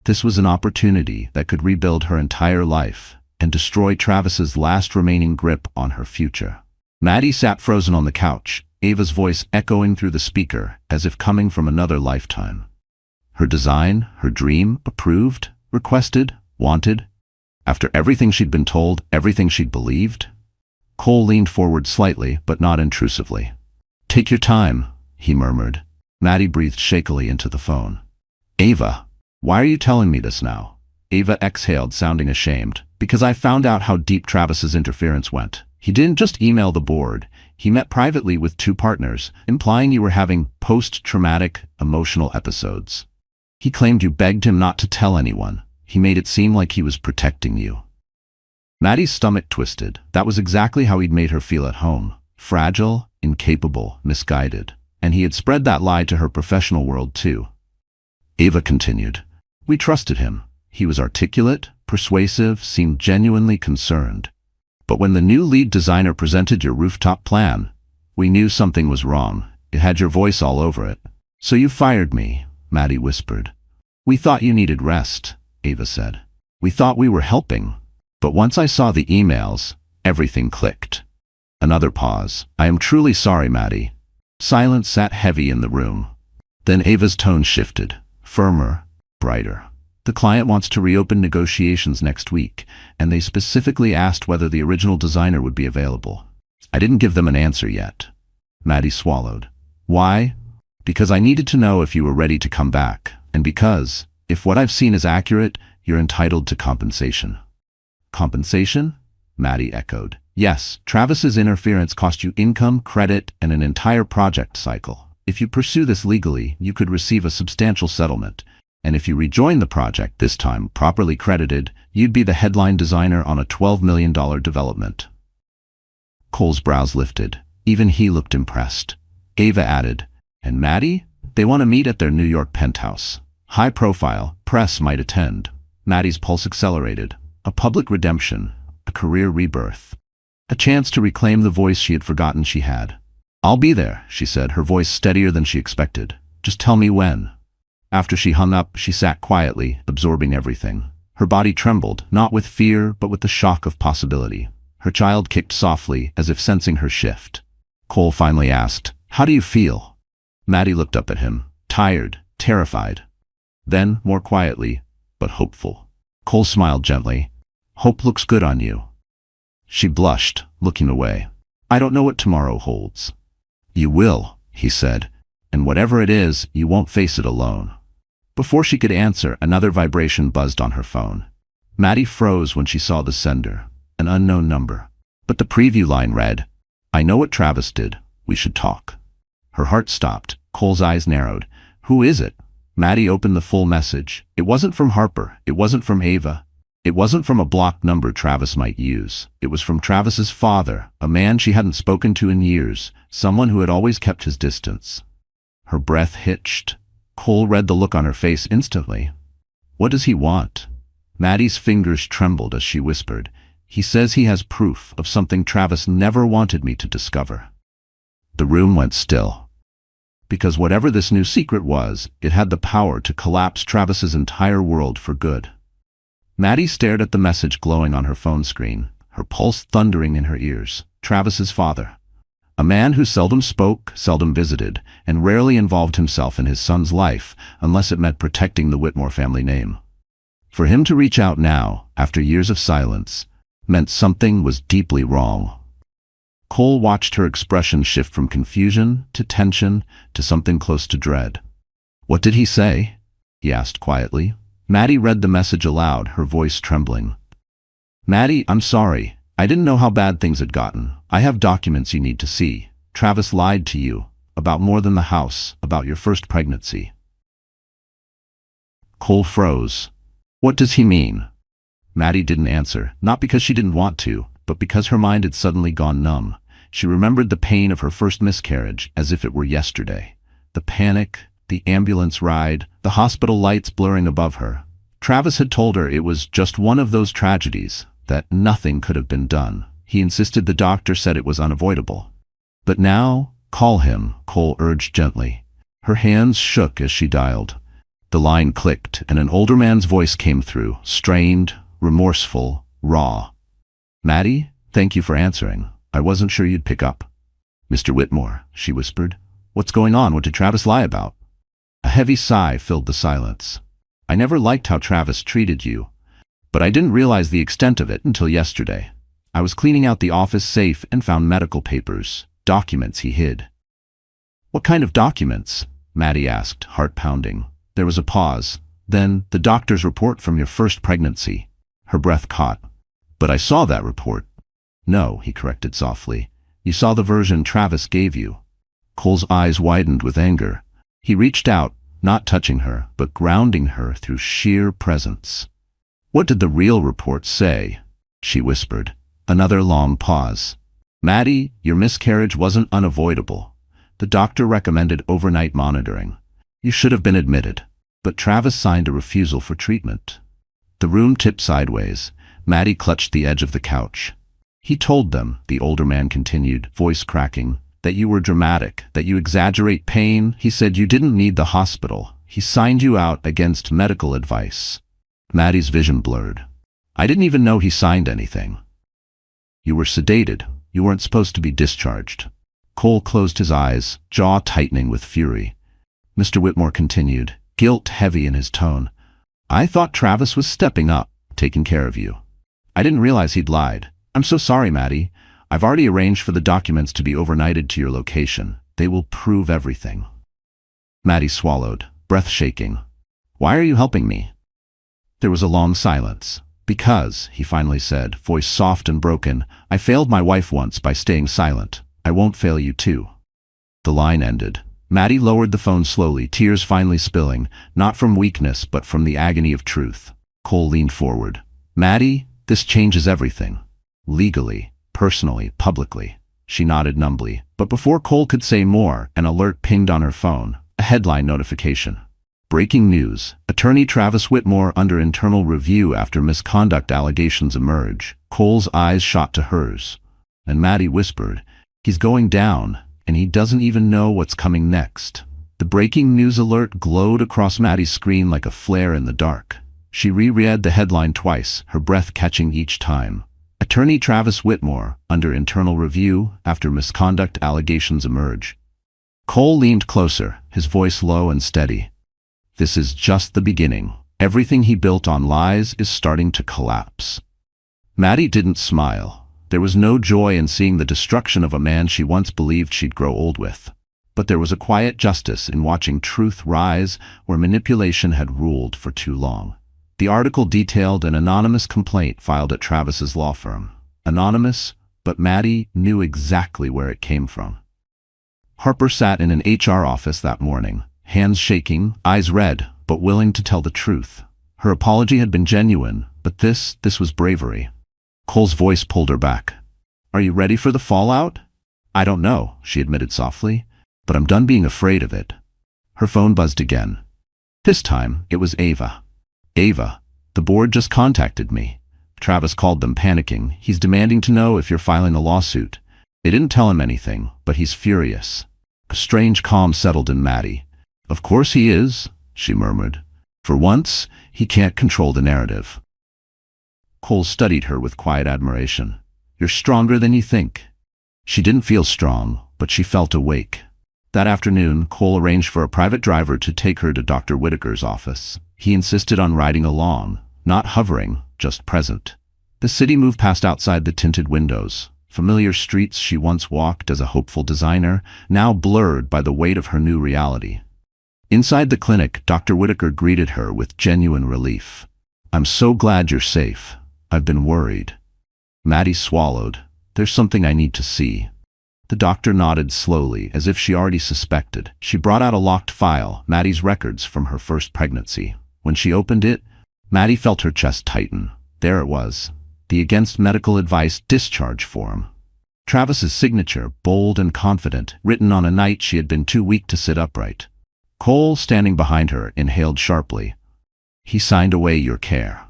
This was an opportunity that could rebuild her entire life and destroy Travis's last remaining grip on her future. Maddie sat frozen on the couch, Ava's voice echoing through the speaker as if coming from another lifetime. Her design, her dream, approved, requested, wanted. After everything she'd been told, everything she'd believed. Cole leaned forward slightly, but not intrusively. "Take your time," he murmured. Maddie breathed shakily into the phone. "Ava, why are you telling me this now?" Ava exhaled, sounding ashamed. "Because I found out how deep Travis's interference went. He didn't just email the board. He met privately with 2 partners, implying you were having post-traumatic emotional episodes. He claimed you begged him not to tell anyone. He made it seem like he was protecting you." Maddie's stomach twisted. That was exactly how he'd made her feel at home. Fragile, incapable, misguided. And he had spread that lie to her professional world too. Ava continued, "We trusted him. He was articulate, persuasive, seemed genuinely concerned. But when the new lead designer presented your rooftop plan, we knew something was wrong. It had your voice all over it. So you fired me," Maddie whispered. "We thought you needed rest," Ava said. "We thought we were helping. But once I saw the emails, everything clicked." Another pause. "I am truly sorry, Maddie." Silence sat heavy in the room. Then Ava's tone shifted, firmer. brighter. The client wants to reopen negotiations next week, and they specifically asked whether the original designer would be available. I didn't give them an answer yet. Maddie swallowed. Why? Because I needed to know if you were ready to come back, and because, if what I've seen is accurate, you're entitled to compensation. Compensation? Maddie echoed. Yes, Travis's interference cost you income, credit, and an entire project cycle. If you pursue this legally, you could receive a substantial settlement. And if you rejoin the project, this time properly credited, you'd be the headline designer on a $12 million development. Cole's brows lifted. Even he looked impressed. Ava added, and Maddie? They want to meet at their New York penthouse. High profile, press might attend. Maddie's pulse accelerated. A public redemption, a career rebirth. A chance to reclaim the voice she had forgotten she had. I'll be there, she said, her voice steadier than she expected. Just tell me when. After she hung up, she sat quietly, absorbing everything. Her body trembled, not with fear, but with the shock of possibility. Her child kicked softly, as if sensing her shift. Cole finally asked, "How do you feel?" Maddie looked up at him, tired, terrified. Then, more quietly, but hopeful. Cole smiled gently. "Hope looks good on you." She blushed, looking away. "I don't know what tomorrow holds." "You will," he said, "and whatever it is, you won't face it alone." Before she could answer, another vibration buzzed on her phone. Maddie froze when she saw the sender, an unknown number. But the preview line read, "I know what Travis did. We should talk." Her heart stopped. Cole's eyes narrowed. "Who is it?" Maddie opened the full message. It wasn't from Harper. It wasn't from Ava. It wasn't from a blocked number Travis might use. It was from Travis's father, a man she hadn't spoken to in years, someone who had always kept his distance. Her breath hitched. Cole read the look on her face instantly. What does he want? Maddie's fingers trembled as she whispered, "He says he has proof of something Travis never wanted me to discover." The room went still. Because whatever this new secret was, it had the power to collapse Travis's entire world for good. Maddie stared at the message glowing on her phone screen, her pulse thundering in her ears. Travis's father. A man who seldom spoke, seldom visited, and rarely involved himself in his son's life unless it meant protecting the Whitmore family name. For him to reach out now, after years of silence, meant something was deeply wrong. Cole watched her expression shift from confusion to tension to something close to dread. "What did he say?" he asked quietly. Maddie read the message aloud, her voice trembling. "Maddie, I'm sorry. I didn't know how bad things had gotten. I have documents you need to see. Travis lied to you. About more than the house. About your first pregnancy." Cole froze. "What does he mean?" Maddie didn't answer, not because she didn't want to, but because her mind had suddenly gone numb. She remembered the pain of her first miscarriage as if it were yesterday. The panic, the ambulance ride, the hospital lights blurring above her. Travis had told her it was just one of those tragedies, that nothing could have been done. He insisted the doctor said it was unavoidable. But now, call him, Cole urged gently. Her hands shook as she dialed. The line clicked, and an older man's voice came through, strained, remorseful, raw. "Maddie, thank you for answering. I wasn't sure you'd pick up." "Mr. Whitmore," she whispered. "What's going on? What did Travis lie about?" A heavy sigh filled the silence. "I never liked how Travis treated you, but I didn't realize the extent of it until yesterday. I was cleaning out the office safe and found medical papers, documents he hid." "What kind of documents?" Maddie asked, heart pounding. There was a pause. Then, "The doctor's report from your first pregnancy." Her breath caught. "But I saw that report." "No," he corrected softly. "You saw the version Travis gave you." Cole's eyes widened with anger. He reached out, not touching her, but grounding her through sheer presence. "What did the real report say?" she whispered. Another long pause. "Maddie, your miscarriage wasn't unavoidable. The doctor recommended overnight monitoring. You should have been admitted, but Travis signed a refusal for treatment." The room tipped sideways. Maddie clutched the edge of the couch. "He told them," the older man continued, voice cracking, "that you were dramatic, that you exaggerate pain. He said you didn't need the hospital. He signed you out against medical advice." Maddie's vision blurred. "I didn't even know he signed anything." "You were sedated. You weren't supposed to be discharged." Cole closed his eyes, jaw tightening with fury. Mr. Whitmore continued, guilt heavy in his tone. I thought Travis was stepping up, taking care of you. I didn't realize he'd lied. I'm so sorry, Maddie. I've already arranged for the documents to be overnighted to your location. They will prove everything. Maddie swallowed, breath shaking. Why are you helping me? There was a long silence. Because, he finally said, voice soft and broken, I failed my wife once by staying silent. I won't fail you too. The line ended. Maddie lowered the phone slowly, tears finally spilling, not from weakness but from the agony of truth. Cole leaned forward. Maddie, this changes everything. Legally, personally, publicly. She nodded numbly. But before Cole could say more, an alert pinged on her phone. A headline notification. Breaking news. Attorney Travis Whitmore under internal review after misconduct allegations emerge. Cole's eyes shot to hers. And Maddie whispered, he's going down, and he doesn't even know what's coming next. The breaking news alert glowed across Maddie's screen like a flare in the dark. She reread the headline twice, her breath catching each time. Attorney Travis Whitmore under internal review after misconduct allegations emerge. Cole leaned closer, his voice low and steady. This is just the beginning. Everything he built on lies is starting to collapse. Maddie didn't smile. There was no joy in seeing the destruction of a man she once believed she'd grow old with. But there was a quiet justice in watching truth rise where manipulation had ruled for too long. The article detailed an anonymous complaint filed at Travis's law firm. Anonymous, but Maddie knew exactly where it came from. Harper sat in an HR office that morning, hands shaking, eyes red, but willing to tell the truth. Her apology had been genuine, but this was bravery. Cole's voice pulled her back. Are you ready for the fallout? I don't know, she admitted softly, but I'm done being afraid of it. Her phone buzzed again. This time, it was Ava. Ava, the board just contacted me. Travis called them panicking. He's demanding to know if you're filing a lawsuit. They didn't tell him anything, but he's furious. A strange calm settled in Maddie. Of course he is, she murmured. For once, he can't control the narrative. Cole studied her with quiet admiration. You're stronger than you think. She didn't feel strong, but she felt awake. That afternoon, Cole arranged for a private driver to take her to Dr. Whitaker's office. He insisted on riding along, not hovering, just present. The city moved past outside the tinted windows. Familiar streets she once walked as a hopeful designer, now blurred by the weight of her new reality. Inside the clinic, Dr. Whitaker greeted her with genuine relief. I'm so glad you're safe. I've been worried. Maddie swallowed. There's something I need to see. The doctor nodded slowly, as if she already suspected. She brought out a locked file, Maddie's records from her first pregnancy. When she opened it, Maddie felt her chest tighten. There it was. The Against Medical Advice discharge form. Travis's signature, bold and confident, written on a night she had been too weak to sit upright. Cole, standing behind her, inhaled sharply. He signed away your care.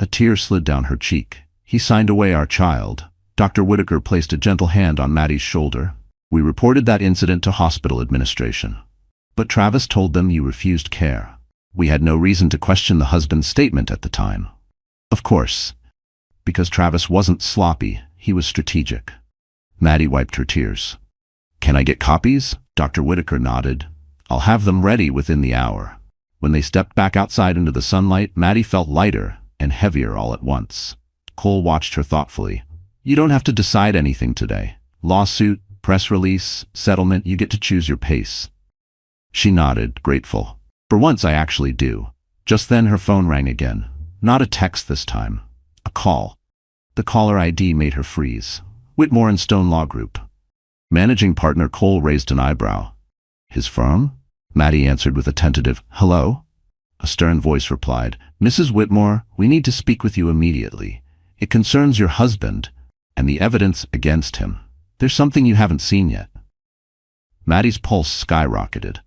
A tear slid down her cheek. He signed away our child. Dr. Whitaker placed a gentle hand on Maddie's shoulder. We reported that incident to hospital administration. But Travis told them you refused care. We had no reason to question the husband's statement at the time. Of course, because Travis wasn't sloppy, he was strategic. Maddie wiped her tears. Can I get copies? Dr. Whitaker nodded. I'll have them ready within the hour. When they stepped back outside into the sunlight, Maddie felt lighter and heavier all at once. Cole watched her thoughtfully. You don't have to decide anything today. Lawsuit, press release, settlement, you get to choose your pace. She nodded, grateful. For once I actually do. Just then her phone rang again. Not a text this time. A call. The caller ID made her freeze. Whitmore and Stone Law Group. Managing partner Cole raised an eyebrow. His firm? Maddie answered with a tentative, hello? A stern voice replied, Mrs. Whitmore, we need to speak with you immediately. It concerns your husband and the evidence against him. There's something you haven't seen yet. Maddie's pulse skyrocketed.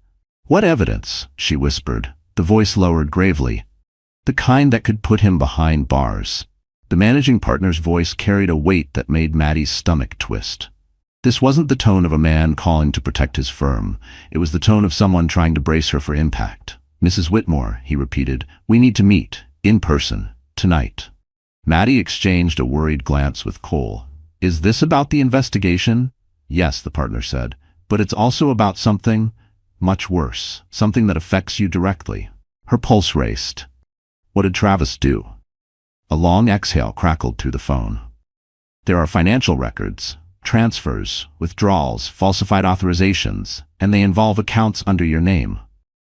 What evidence? She whispered, the voice lowered gravely. The kind that could put him behind bars. The managing partner's voice carried a weight that made Maddie's stomach twist. This wasn't the tone of a man calling to protect his firm. It was the tone of someone trying to brace her for impact. Mrs. Whitmore, he repeated, we need to meet, in person, tonight. Maddie exchanged a worried glance with Cole. Is this about the investigation? Yes, the partner said, but it's also about something much worse, something that affects you directly. Her pulse raced. What did Travis do? A long exhale crackled through the phone. There are financial records, transfers, withdrawals, falsified authorizations, and they involve accounts under your name.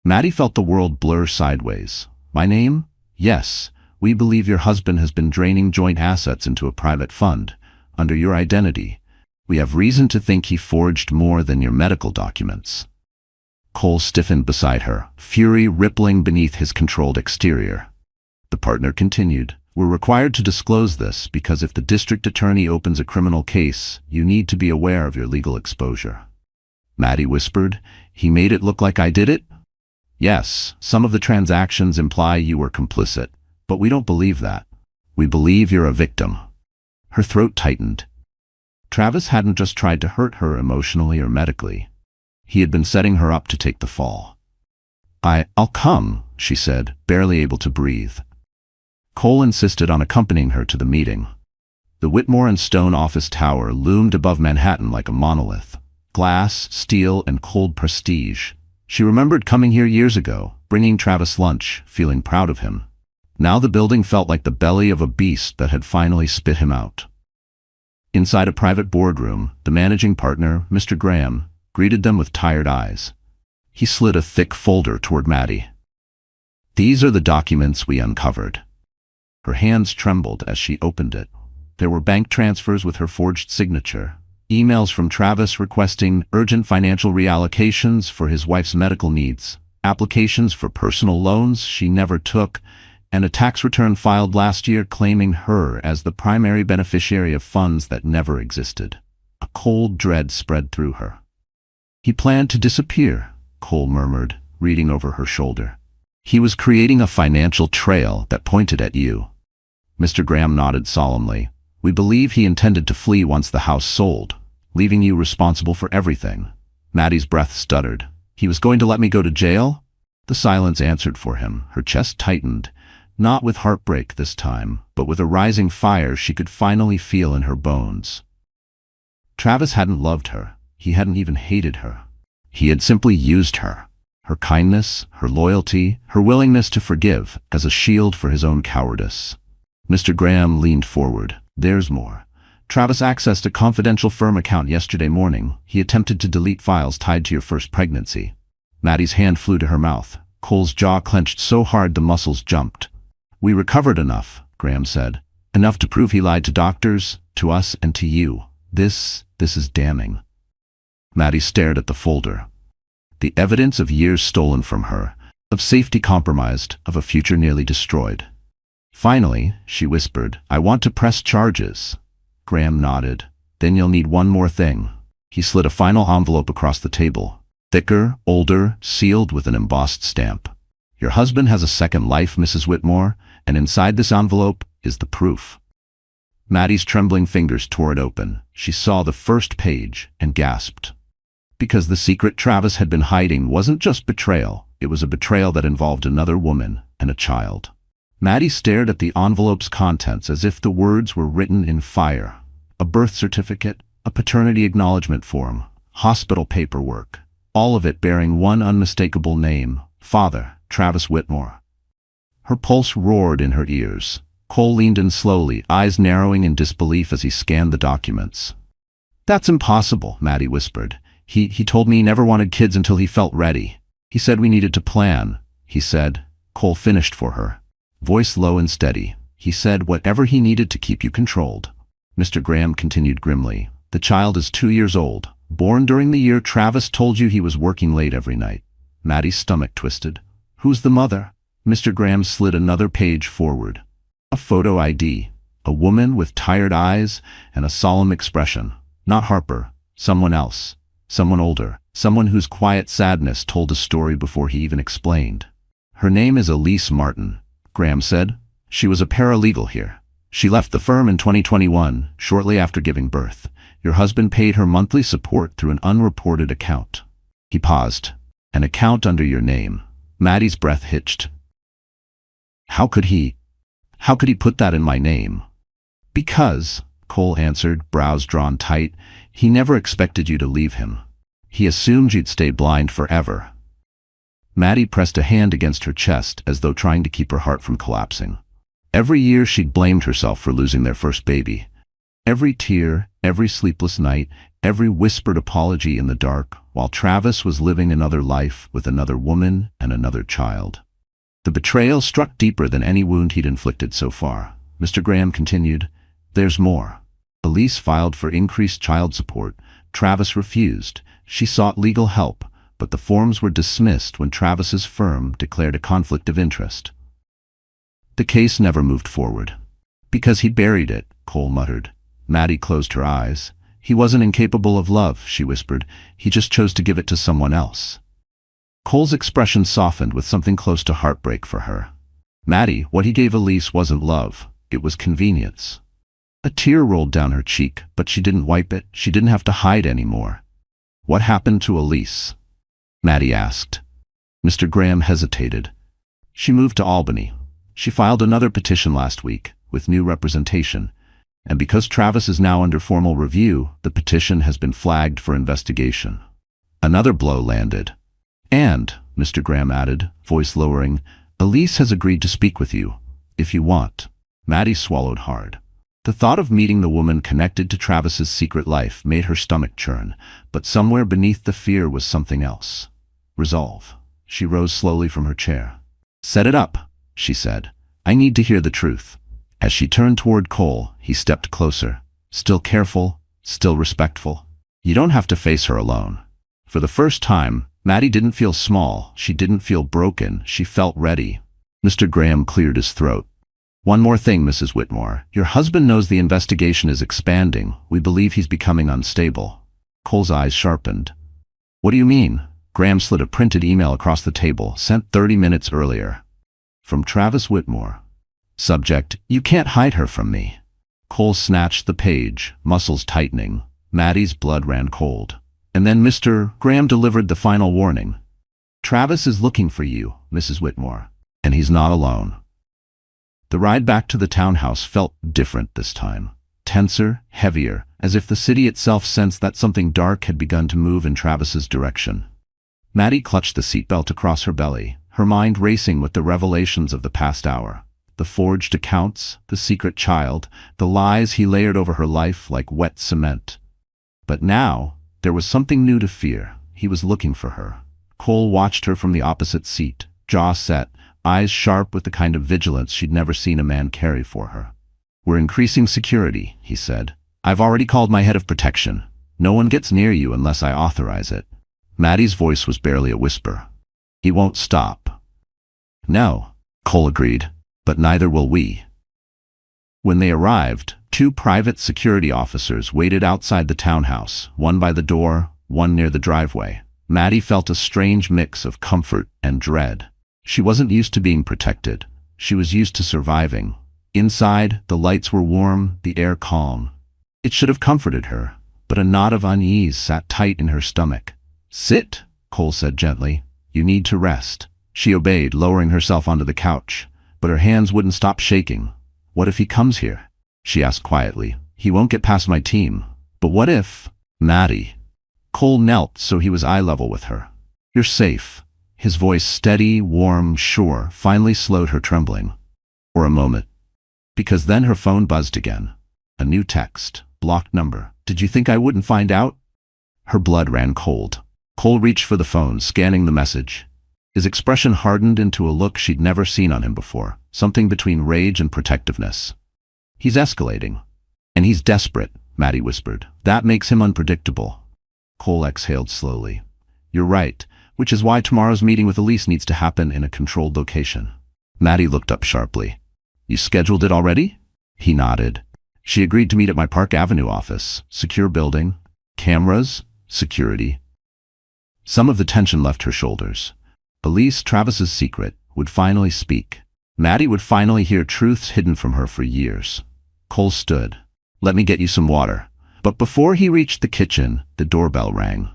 Maddie felt the world blur sideways. My name? Yes. We believe your husband has been draining joint assets into a private fund, under your identity. We have reason to think he forged more than your medical documents. Cole stiffened beside her, fury rippling beneath his controlled exterior. The partner continued, We're required to disclose this because if the district attorney opens a criminal case, you need to be aware of your legal exposure. Maddie whispered, He made it look like I did it? Yes, some of the transactions imply you were complicit, but we don't believe that. We believe you're a victim. Her throat tightened. Travis hadn't just tried to hurt her emotionally or medically. He had been setting her up to take the fall. I'll come, she said, barely able to breathe. Cole insisted on accompanying her to the meeting. The Whitmore and Stone office tower loomed above Manhattan like a monolith. Glass, steel, and cold prestige. She remembered coming here years ago, bringing Travis lunch, feeling proud of him. Now the building felt like the belly of a beast that had finally spit him out. Inside a private boardroom, the managing partner, Mr. Graham, greeted them with tired eyes. He slid a thick folder toward Maddie. These are the documents we uncovered. Her hands trembled as she opened it. There were bank transfers with her forged signature, emails from Travis requesting urgent financial reallocations for his wife's medical needs, applications for personal loans she never took, and a tax return filed last year claiming her as the primary beneficiary of funds that never existed. A cold dread spread through her. He planned to disappear, Cole murmured, reading over her shoulder. He was creating a financial trail that pointed at you. Mr. Graham nodded solemnly. We believe he intended to flee once the house sold, leaving you responsible for everything. Maddie's breath stuttered. He was going to let me go to jail? The silence answered for him. Her chest tightened, not with heartbreak this time, but with a rising fire she could finally feel in her bones. Travis hadn't loved her. He hadn't even hated her. He had simply used her. Her kindness, her loyalty, her willingness to forgive as a shield for his own cowardice. Mr. Graham leaned forward. There's more. Travis accessed a confidential firm account yesterday morning. He attempted to delete files tied to your first pregnancy. Maddie's hand flew to her mouth. Cole's jaw clenched so hard the muscles jumped. We recovered enough, Graham said. Enough to prove he lied to doctors, to us, and to you. This is damning. Maddie stared at the folder. The evidence of years stolen from her, of safety compromised, of a future nearly destroyed. Finally, she whispered, I want to press charges. Graham nodded. Then you'll need one more thing. He slid a final envelope across the table. Thicker, older, sealed with an embossed stamp. Your husband has a second life, Mrs. Whitmore, and inside this envelope is the proof. Maddie's trembling fingers tore it open. She saw the first page and gasped. Because the secret Travis had been hiding wasn't just betrayal, it was a betrayal that involved another woman and a child. Maddie stared at the envelope's contents as if the words were written in fire. A birth certificate, a paternity acknowledgement form, hospital paperwork, all of it bearing one unmistakable name, Father Travis Whitmore. Her pulse roared in her ears. Cole leaned in slowly, eyes narrowing in disbelief as he scanned the documents. That's impossible, Maddie whispered. He told me he never wanted kids until he felt ready. He said we needed to plan. He said, Cole finished for her. Voice low and steady. He said whatever he needed to keep you controlled. Mr. Graham continued grimly. The child is 2 years old. Born during the year Travis told you he was working late every night. Maddie's stomach twisted. Who's the mother? Mr. Graham slid another page forward. A photo ID. A woman with tired eyes and a solemn expression. Not Harper. Someone else. Someone older. Someone whose quiet sadness told a story before he even explained. Her name is Elise Martin, Graham said. She was a paralegal here. She left the firm in 2021, shortly after giving birth. Your husband paid her monthly support through an unreported account. He paused. An account under your name. Maddie's breath hitched. How could he put that in my name? Because, Cole answered, brows drawn tight, he never expected you to leave him. He assumed you'd stay blind forever. Maddie pressed a hand against her chest as though trying to keep her heart from collapsing. Every year she'd blamed herself for losing their first baby. Every tear, every sleepless night, every whispered apology in the dark, while Travis was living another life with another woman and another child. The betrayal struck deeper than any wound he'd inflicted so far. Mr. Graham continued, "There's more." Elise filed for increased child support. Travis refused. She sought legal help, but the forms were dismissed when Travis's firm declared a conflict of interest. The case never moved forward. "Because he buried it," Cole muttered. Maddie closed her eyes. "He wasn't incapable of love," she whispered. "He just chose to give it to someone else." Cole's expression softened with something close to heartbreak for her. "Maddie, what he gave Elise wasn't love. It was convenience." A tear rolled down her cheek, but she didn't wipe it. She didn't have to hide anymore. "What happened to Elise?" Maddie asked. Mr. Graham hesitated. "She moved to Albany. She filed another petition last week, with new representation. And because Travis is now under formal review, the petition has been flagged for investigation." Another blow landed. "And," Mr. Graham added, voice lowering, "Elise has agreed to speak with you, if you want." Maddie swallowed hard. The thought of meeting the woman connected to Travis's secret life made her stomach churn, but somewhere beneath the fear was something else. Resolve. She rose slowly from her chair. "Set it up," she said. "I need to hear the truth." As she turned toward Cole, he stepped closer, still careful, still respectful. "You don't have to face her alone." For the first time, Maddie didn't feel small, she didn't feel broken, she felt ready. Mr. Graham cleared his throat. "One more thing, Mrs. Whitmore. Your husband knows the investigation is expanding. We believe he's becoming unstable." Cole's eyes sharpened. "What do you mean?" Graham slid a printed email across the table, sent 30 minutes earlier. "From Travis Whitmore. Subject, you can't hide her from me." Cole snatched the page, muscles tightening. Maddie's blood ran cold. And then Mr. Graham delivered the final warning. "Travis is looking for you, Mrs. Whitmore, and he's not alone." The ride back to the townhouse felt different this time. Tenser, heavier, as if the city itself sensed that something dark had begun to move in Travis's direction. Maddie clutched the seatbelt across her belly, her mind racing with the revelations of the past hour. The forged accounts, the secret child, the lies he layered over her life like wet cement. But now, there was something new to fear. He was looking for her. Cole watched her from the opposite seat, jaw set, eyes sharp with the kind of vigilance she'd never seen a man carry for her. "We're increasing security," he said. "I've already called my head of protection. No one gets near you unless I authorize it." Maddie's voice was barely a whisper. "He won't stop." "No," Cole agreed, "but neither will we." When they arrived, 2 private security officers waited outside the townhouse, one by the door, one near the driveway. Maddie felt a strange mix of comfort and dread. She wasn't used to being protected. She was used to surviving. Inside, the lights were warm, the air calm. It should have comforted her, but a knot of unease sat tight in her stomach. "Sit," Cole said gently. "You need to rest." She obeyed, lowering herself onto the couch, but her hands wouldn't stop shaking. "What if he comes here?" she asked quietly. "He won't get past my team." "But what if—" "Maddie." Cole knelt so he was eye level with her. "You're safe." His voice, steady, warm, sure, finally slowed her trembling. For a moment. Because then her phone buzzed again. A new text. Blocked number. "Did you think I wouldn't find out?" Her blood ran cold. Cole reached for the phone, scanning the message. His expression hardened into a look she'd never seen on him before, something between rage and protectiveness. "He's escalating. And he's desperate," Maddie whispered. "That makes him unpredictable." Cole exhaled slowly. "You're right. Which is why tomorrow's meeting with Elise needs to happen in a controlled location." Maddie looked up sharply. "You scheduled it already?" He nodded. "She agreed to meet at my Park Avenue office. Secure building. Cameras. Security." Some of the tension left her shoulders. Elise, Travis's secret, would finally speak. Maddie would finally hear truths hidden from her for years. Cole stood. "Let me get you some water." But before he reached the kitchen, the doorbell rang.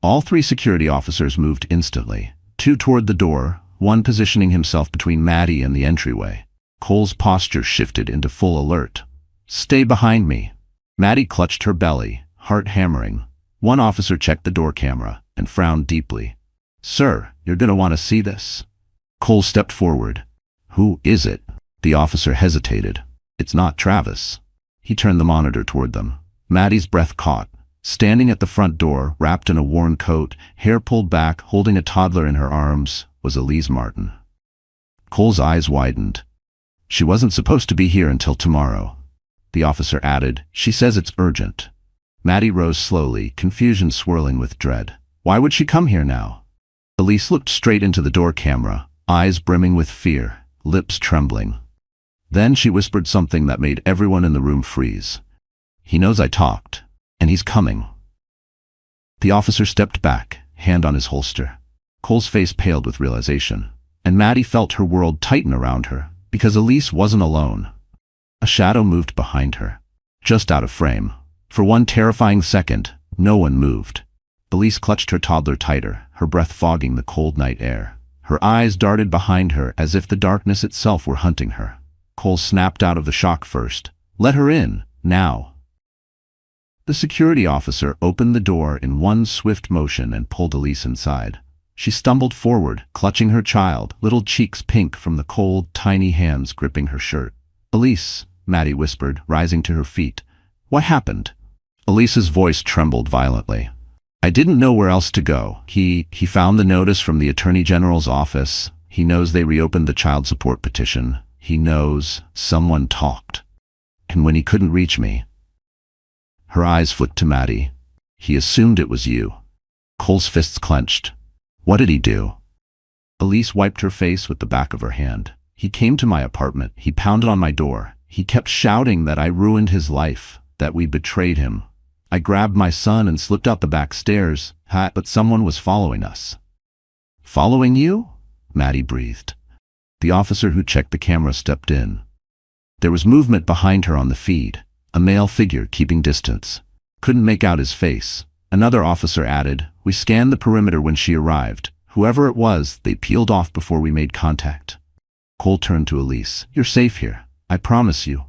All 3 security officers moved instantly, 2 toward the door, one positioning himself between Maddie and the entryway. Cole's posture shifted into full alert. "Stay behind me." Maddie clutched her belly, heart hammering. One officer checked the door camera and frowned deeply. Sir, you're gonna want to see this. Cole stepped forward. Who is it? The officer hesitated. It's not Travis. He turned the monitor toward them. Maddie's breath caught. Standing at the front door, wrapped in a worn coat, hair pulled back, holding a toddler in her arms, was Elise Martin. Cole's eyes widened. She wasn't supposed to be here until tomorrow. The officer added, she says it's urgent. Maddie rose slowly, confusion swirling with dread. Why would she come here now? Elise looked straight into the door camera, eyes brimming with fear, lips trembling. Then she whispered something that made everyone in the room freeze. He knows I talked, and he's coming. The officer stepped back, hand on his holster. Cole's face paled with realization, and Maddie felt her world tighten around her, because Elise wasn't alone. A shadow moved behind her, just out of frame. For one terrifying second, no one moved. Elise clutched her toddler tighter, her breath fogging the cold night air. Her eyes darted behind her as if the darkness itself were hunting her. Cole snapped out of the shock first. Let her in, now. The security officer opened the door in one swift motion and pulled Elise inside. She stumbled forward, clutching her child, little cheeks pink from the cold, tiny hands gripping her shirt. Elise, Maddie whispered, rising to her feet. What happened? Elise's voice trembled violently. I didn't know where else to go. He found the notice from the Attorney General's office. He knows they reopened the child support petition. He knows someone talked. And when he couldn't reach me... Her eyes flicked to Maddie. He assumed it was you. Cole's fists clenched. What did he do? Elise wiped her face with the back of her hand. He came to my apartment. He pounded on my door. He kept shouting that I ruined his life, that we betrayed him. I grabbed my son and slipped out the back stairs, but someone was following us. Following you? Maddie breathed. The officer who checked the camera stepped in. There was movement behind her on the feed, a male figure keeping distance. Couldn't make out his face. Another officer added, we scanned the perimeter when she arrived. Whoever it was, they peeled off before we made contact. Cole turned to Elise. You're safe here. I promise you.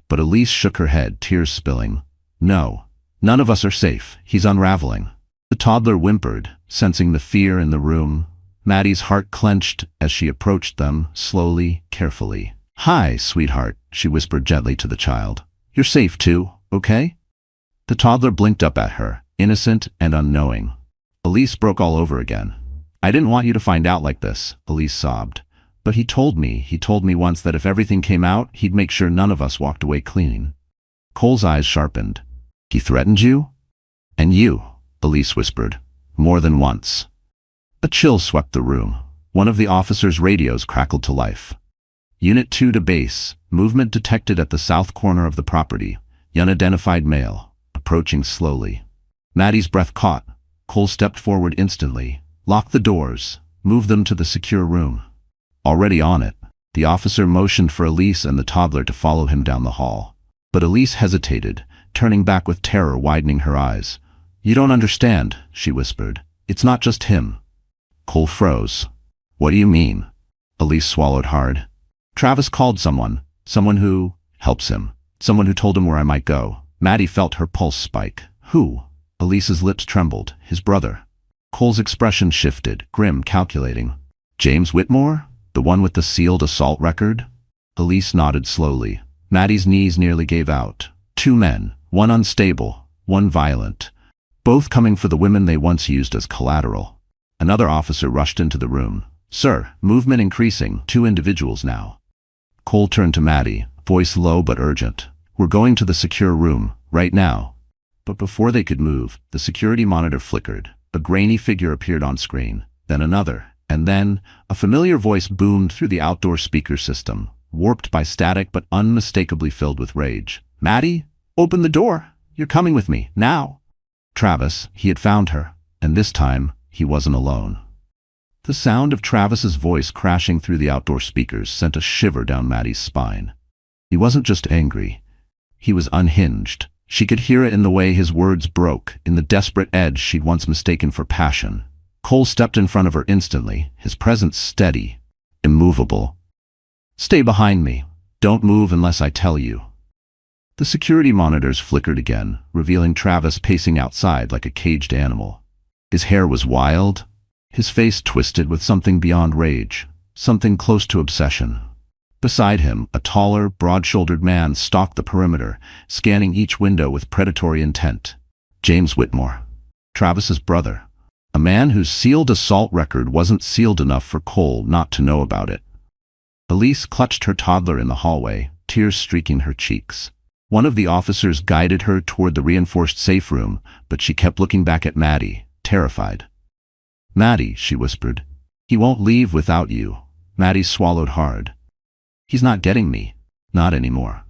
But Elise shook her head, tears spilling. No, none of us are safe. He's unraveling. The toddler whimpered, sensing the fear in the room. Maddie's heart clenched as she approached them, slowly, carefully. Hi, sweetheart, she whispered gently to the child. You're safe too, okay? The toddler blinked up at her, innocent and unknowing. Elise broke all over again. I didn't want you to find out like this, Elise sobbed. But he told me once that if everything came out, he'd make sure none of us walked away clean. Cole's eyes sharpened. He threatened you? And you, Elise whispered, more than once. A chill swept the room. One of the officers' radios crackled to life. Unit 2 to base, movement detected at the south corner of the property. Unidentified male, approaching slowly. Maddie's breath caught. Cole stepped forward instantly, locked the doors, moved them to the secure room. Already on it, the officer motioned for Elise and the toddler to follow him down the hall. But Elise hesitated, turning back with terror widening her eyes. You don't understand, she whispered. It's not just him. Cole froze. What do you mean? Elise swallowed hard. Travis called someone who helps him, someone who told him where I might go. Maddie felt her pulse spike. Who? Elise's lips trembled. His brother. Cole's expression shifted, grim, calculating. James Whitmore? The one with the sealed assault record? Elise nodded slowly. Maddie's knees nearly gave out. 2 men, one unstable, one violent, both coming for the women they once used as collateral. Another officer rushed into the room. Sir, movement increasing, 2 individuals now. Cole turned to Maddie, voice low but urgent. We're going to the secure room, right now. But before they could move, the security monitor flickered. A grainy figure appeared on screen, then another. And then, a familiar voice boomed through the outdoor speaker system, warped by static but unmistakably filled with rage. Maddie, open the door. You're coming with me, now. Travis, he had found her, and this time, he wasn't alone. The sound of Travis's voice crashing through the outdoor speakers sent a shiver down Maddie's spine. He wasn't just angry. He was unhinged. She could hear it in the way his words broke, in the desperate edge she'd once mistaken for passion. Cole stepped in front of her instantly, his presence steady, immovable. Stay behind me. Don't move unless I tell you. The security monitors flickered again, revealing Travis pacing outside like a caged animal. His hair was wild, His face twisted with something beyond rage, something close to obsession. Beside him, a taller, broad-shouldered man stalked the perimeter, scanning each window with predatory intent. James Whitmore, Travis's brother. A man whose sealed assault record wasn't sealed enough for Cole not to know about it. Elise clutched her toddler in the hallway, tears streaking her cheeks. One of the officers guided her toward the reinforced safe room, but she kept looking back at Maddie, terrified. "Maddie," she whispered. "He won't leave without you." Maddie swallowed hard. "He's not getting me. Not anymore."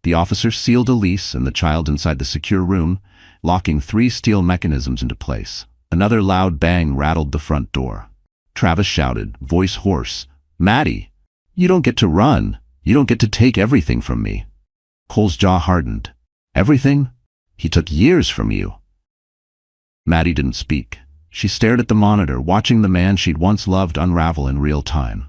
The officer sealed Elise and the child inside the secure room, locking 3 steel mechanisms into place. Another loud bang rattled the front door. Travis shouted, voice hoarse, "Maddie, you don't get to run. You don't get to take everything from me." Cole's jaw hardened. "Everything? He took years from you." Maddie didn't speak. She stared at the monitor, watching the man she'd once loved unravel in real time.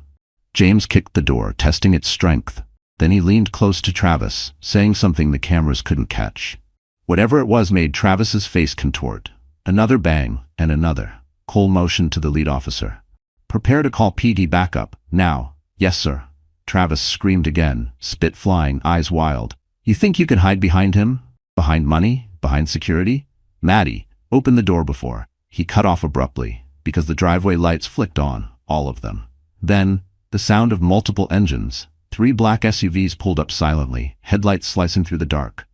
James kicked the door, testing its strength. Then he leaned close to Travis, saying something the cameras couldn't catch. Whatever it was made Travis's face contort. Another bang, and another. Cole motioned to the lead officer. "Prepare to call PD backup, now." "Yes, sir." Travis screamed again, spit flying, eyes wild. "You think you can hide behind him? Behind money? Behind security? Maddie, open the door before." He cut off abruptly, because the driveway lights flicked on, all of them. Then, the sound of multiple engines. 3 black SUVs pulled up silently, headlights slicing through the dark.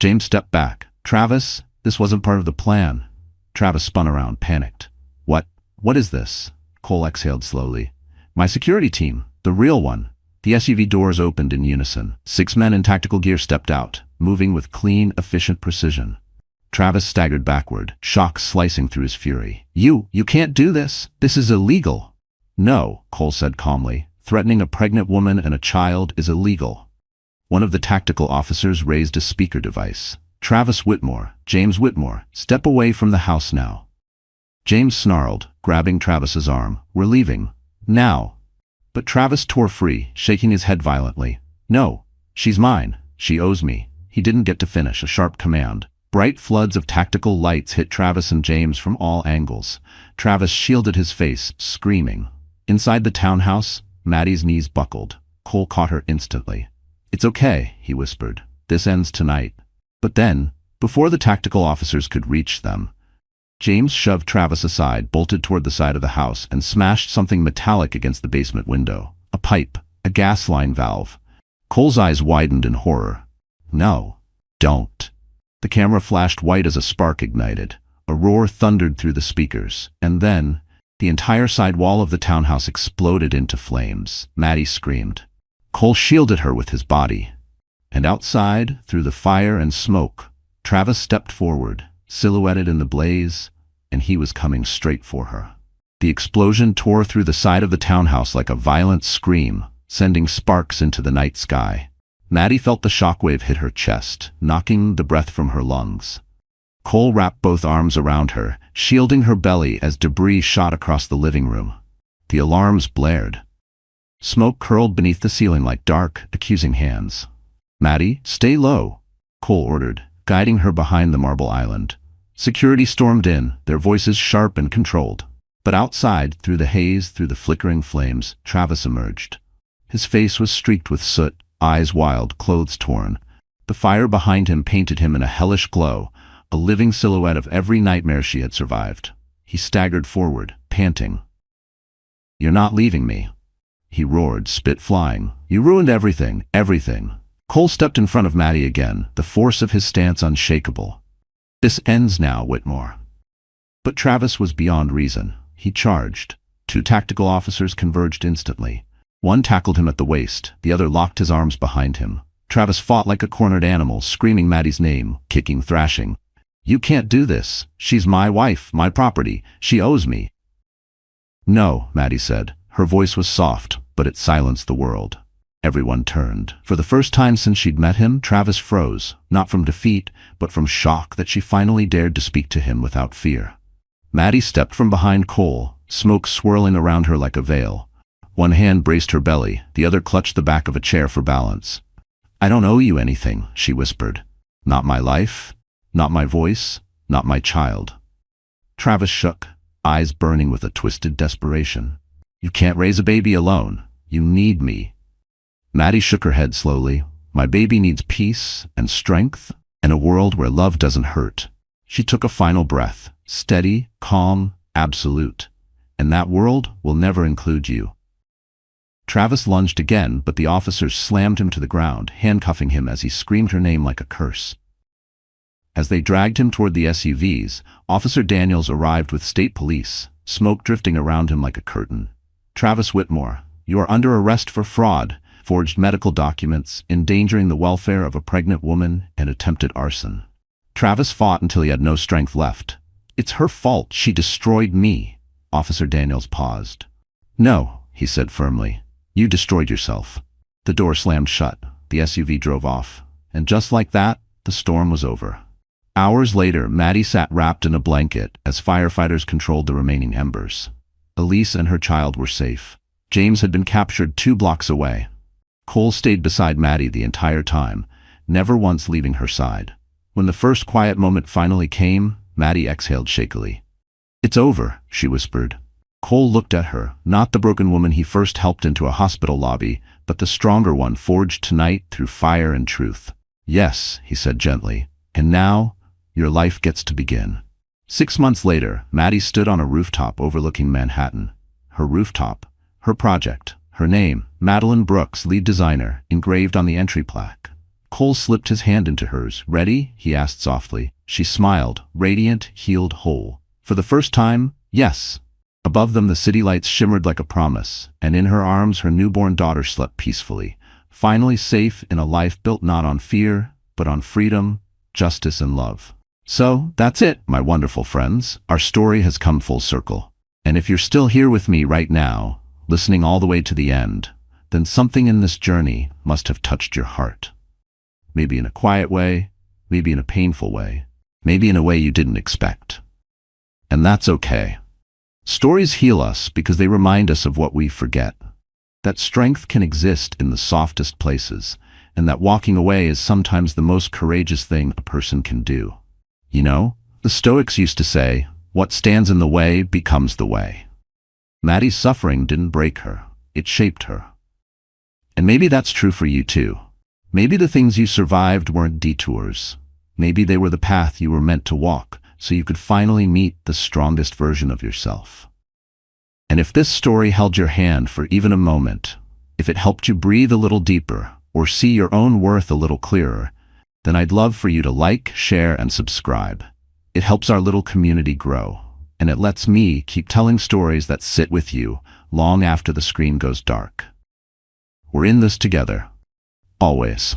James stepped back. "Travis, this wasn't part of the plan." Travis spun around, panicked. What is this?" Cole exhaled slowly. "My security team, the real one." The SUV doors opened in unison. 6 men in tactical gear stepped out, moving with clean, efficient precision. Travis staggered backward, shock slicing through his fury. You can't do this. This is illegal." "No," Cole said calmly. "Threatening a pregnant woman and a child is illegal." One of the tactical officers raised a speaker device. "Travis Whitmore, James Whitmore, step away from the house now." James snarled, grabbing Travis's arm. "We're leaving. Now." But Travis tore free, shaking his head violently. "No, she's mine. She owes me." He didn't get to finish, a sharp command. Bright floods of tactical lights hit Travis and James from all angles. Travis shielded his face, screaming. Inside the townhouse, Maddie's knees buckled. Cole caught her instantly. "It's okay," he whispered. "This ends tonight." But then, before the tactical officers could reach them, James shoved Travis aside, bolted toward the side of the house, and smashed something metallic against the basement window. A pipe, a gas line valve. Cole's eyes widened in horror. "No, don't." The camera flashed white as a spark ignited. A roar thundered through the speakers, and then, the entire side wall of the townhouse exploded into flames. Maddie screamed. Cole shielded her with his body. And outside, through the fire and smoke, Travis stepped forward, silhouetted in the blaze, and he was coming straight for her. The explosion tore through the side of the townhouse like a violent scream, sending sparks into the night sky. Maddie felt the shockwave hit her chest, knocking the breath from her lungs. Cole wrapped both arms around her, shielding her belly as debris shot across the living room. The alarms blared. Smoke curled beneath the ceiling like dark, accusing hands. "Maddie, stay low," Cole ordered, guiding her behind the marble island. Security stormed in, their voices sharp and controlled. But outside, through the haze, through the flickering flames, Travis emerged. His face was streaked with soot, eyes wild, clothes torn. The fire behind him painted him in a hellish glow, a living silhouette of every nightmare she had survived. He staggered forward, panting. "You're not leaving me," he roared, spit flying. "You ruined everything, everything." Cole stepped in front of Maddie again, the force of his stance unshakable. "This ends now, Whitmore." But Travis was beyond reason. He charged. 2 tactical officers converged instantly. One tackled him at the waist, the other locked his arms behind him. Travis fought like a cornered animal, screaming Maddie's name, kicking, thrashing. "You can't do this. She's my wife, my property. She owes me." "No," Maddie said. Her voice was soft, but it silenced the world. Everyone turned. For the first time since she'd met him, Travis froze, not from defeat, but from shock that she finally dared to speak to him without fear. Maddie stepped from behind Cole, smoke swirling around her like a veil. One hand braced her belly, the other clutched the back of a chair for balance. "I don't owe you anything," she whispered. "Not my life, not my voice, not my child." Travis shook. eyes burning with a twisted desperation. "You can't raise a baby alone. You need me." Maddie shook her head slowly. "My baby needs peace and strength and a world where love doesn't hurt." She took a final breath, steady, calm, absolute. "And that world will never include you." Travis lunged again, but the officers slammed him to the ground, handcuffing him as he screamed her name like a curse. As they dragged him toward the SUVs, Officer Daniels arrived with state police, smoke drifting around him like a curtain. "Travis Whitmore, you are under arrest for fraud, forged medical documents, endangering the welfare of a pregnant woman, and attempted arson." Travis fought until he had no strength left. "It's her fault. She destroyed me." Officer Daniels paused. "No," he said firmly. "You destroyed yourself." The door slammed shut. The SUV drove off. And just like that, the storm was over. Hours later, Maddie sat wrapped in a blanket as firefighters controlled the remaining embers. Elise and her child were safe. James had been captured 2 blocks away. Cole stayed beside Maddie the entire time, never once leaving her side. When the first quiet moment finally came, Maddie exhaled shakily. "It's over," she whispered. Cole looked at her, not the broken woman he first helped into a hospital lobby, but the stronger one forged tonight through fire and truth. "Yes," he said gently, "and now, your life gets to begin." 6 months later, Maddie stood on a rooftop overlooking Manhattan. Her rooftop, her project, her name, Madeline Brooks, lead designer, engraved on the entry plaque. Cole slipped his hand into hers. "Ready?" he asked softly. She smiled, radiant, healed, whole. For the first time, yes. Above them the city lights shimmered like a promise, and in her arms her newborn daughter slept peacefully, finally safe in a life built not on fear, but on freedom, justice, and love. So, that's it, my wonderful friends. Our story has come full circle. And if you're still here with me right now, listening all the way to the end, then something in this journey must have touched your heart. Maybe in a quiet way, maybe in a painful way, maybe in a way you didn't expect. And that's okay. Stories heal us because they remind us of what we forget. That strength can exist in the softest places, and that walking away is sometimes the most courageous thing a person can do. You know, the Stoics used to say, "What stands in the way becomes the way." Maddie's suffering didn't break her, it shaped her. And maybe that's true for you too. Maybe the things you survived weren't detours. Maybe they were the path you were meant to walk, so you could finally meet the strongest version of yourself. And if this story held your hand for even a moment, if it helped you breathe a little deeper, or see your own worth a little clearer, then I'd love for you to like, share, and subscribe. It helps our little community grow, and it lets me keep telling stories that sit with you long after the screen goes dark. We're in this together, always.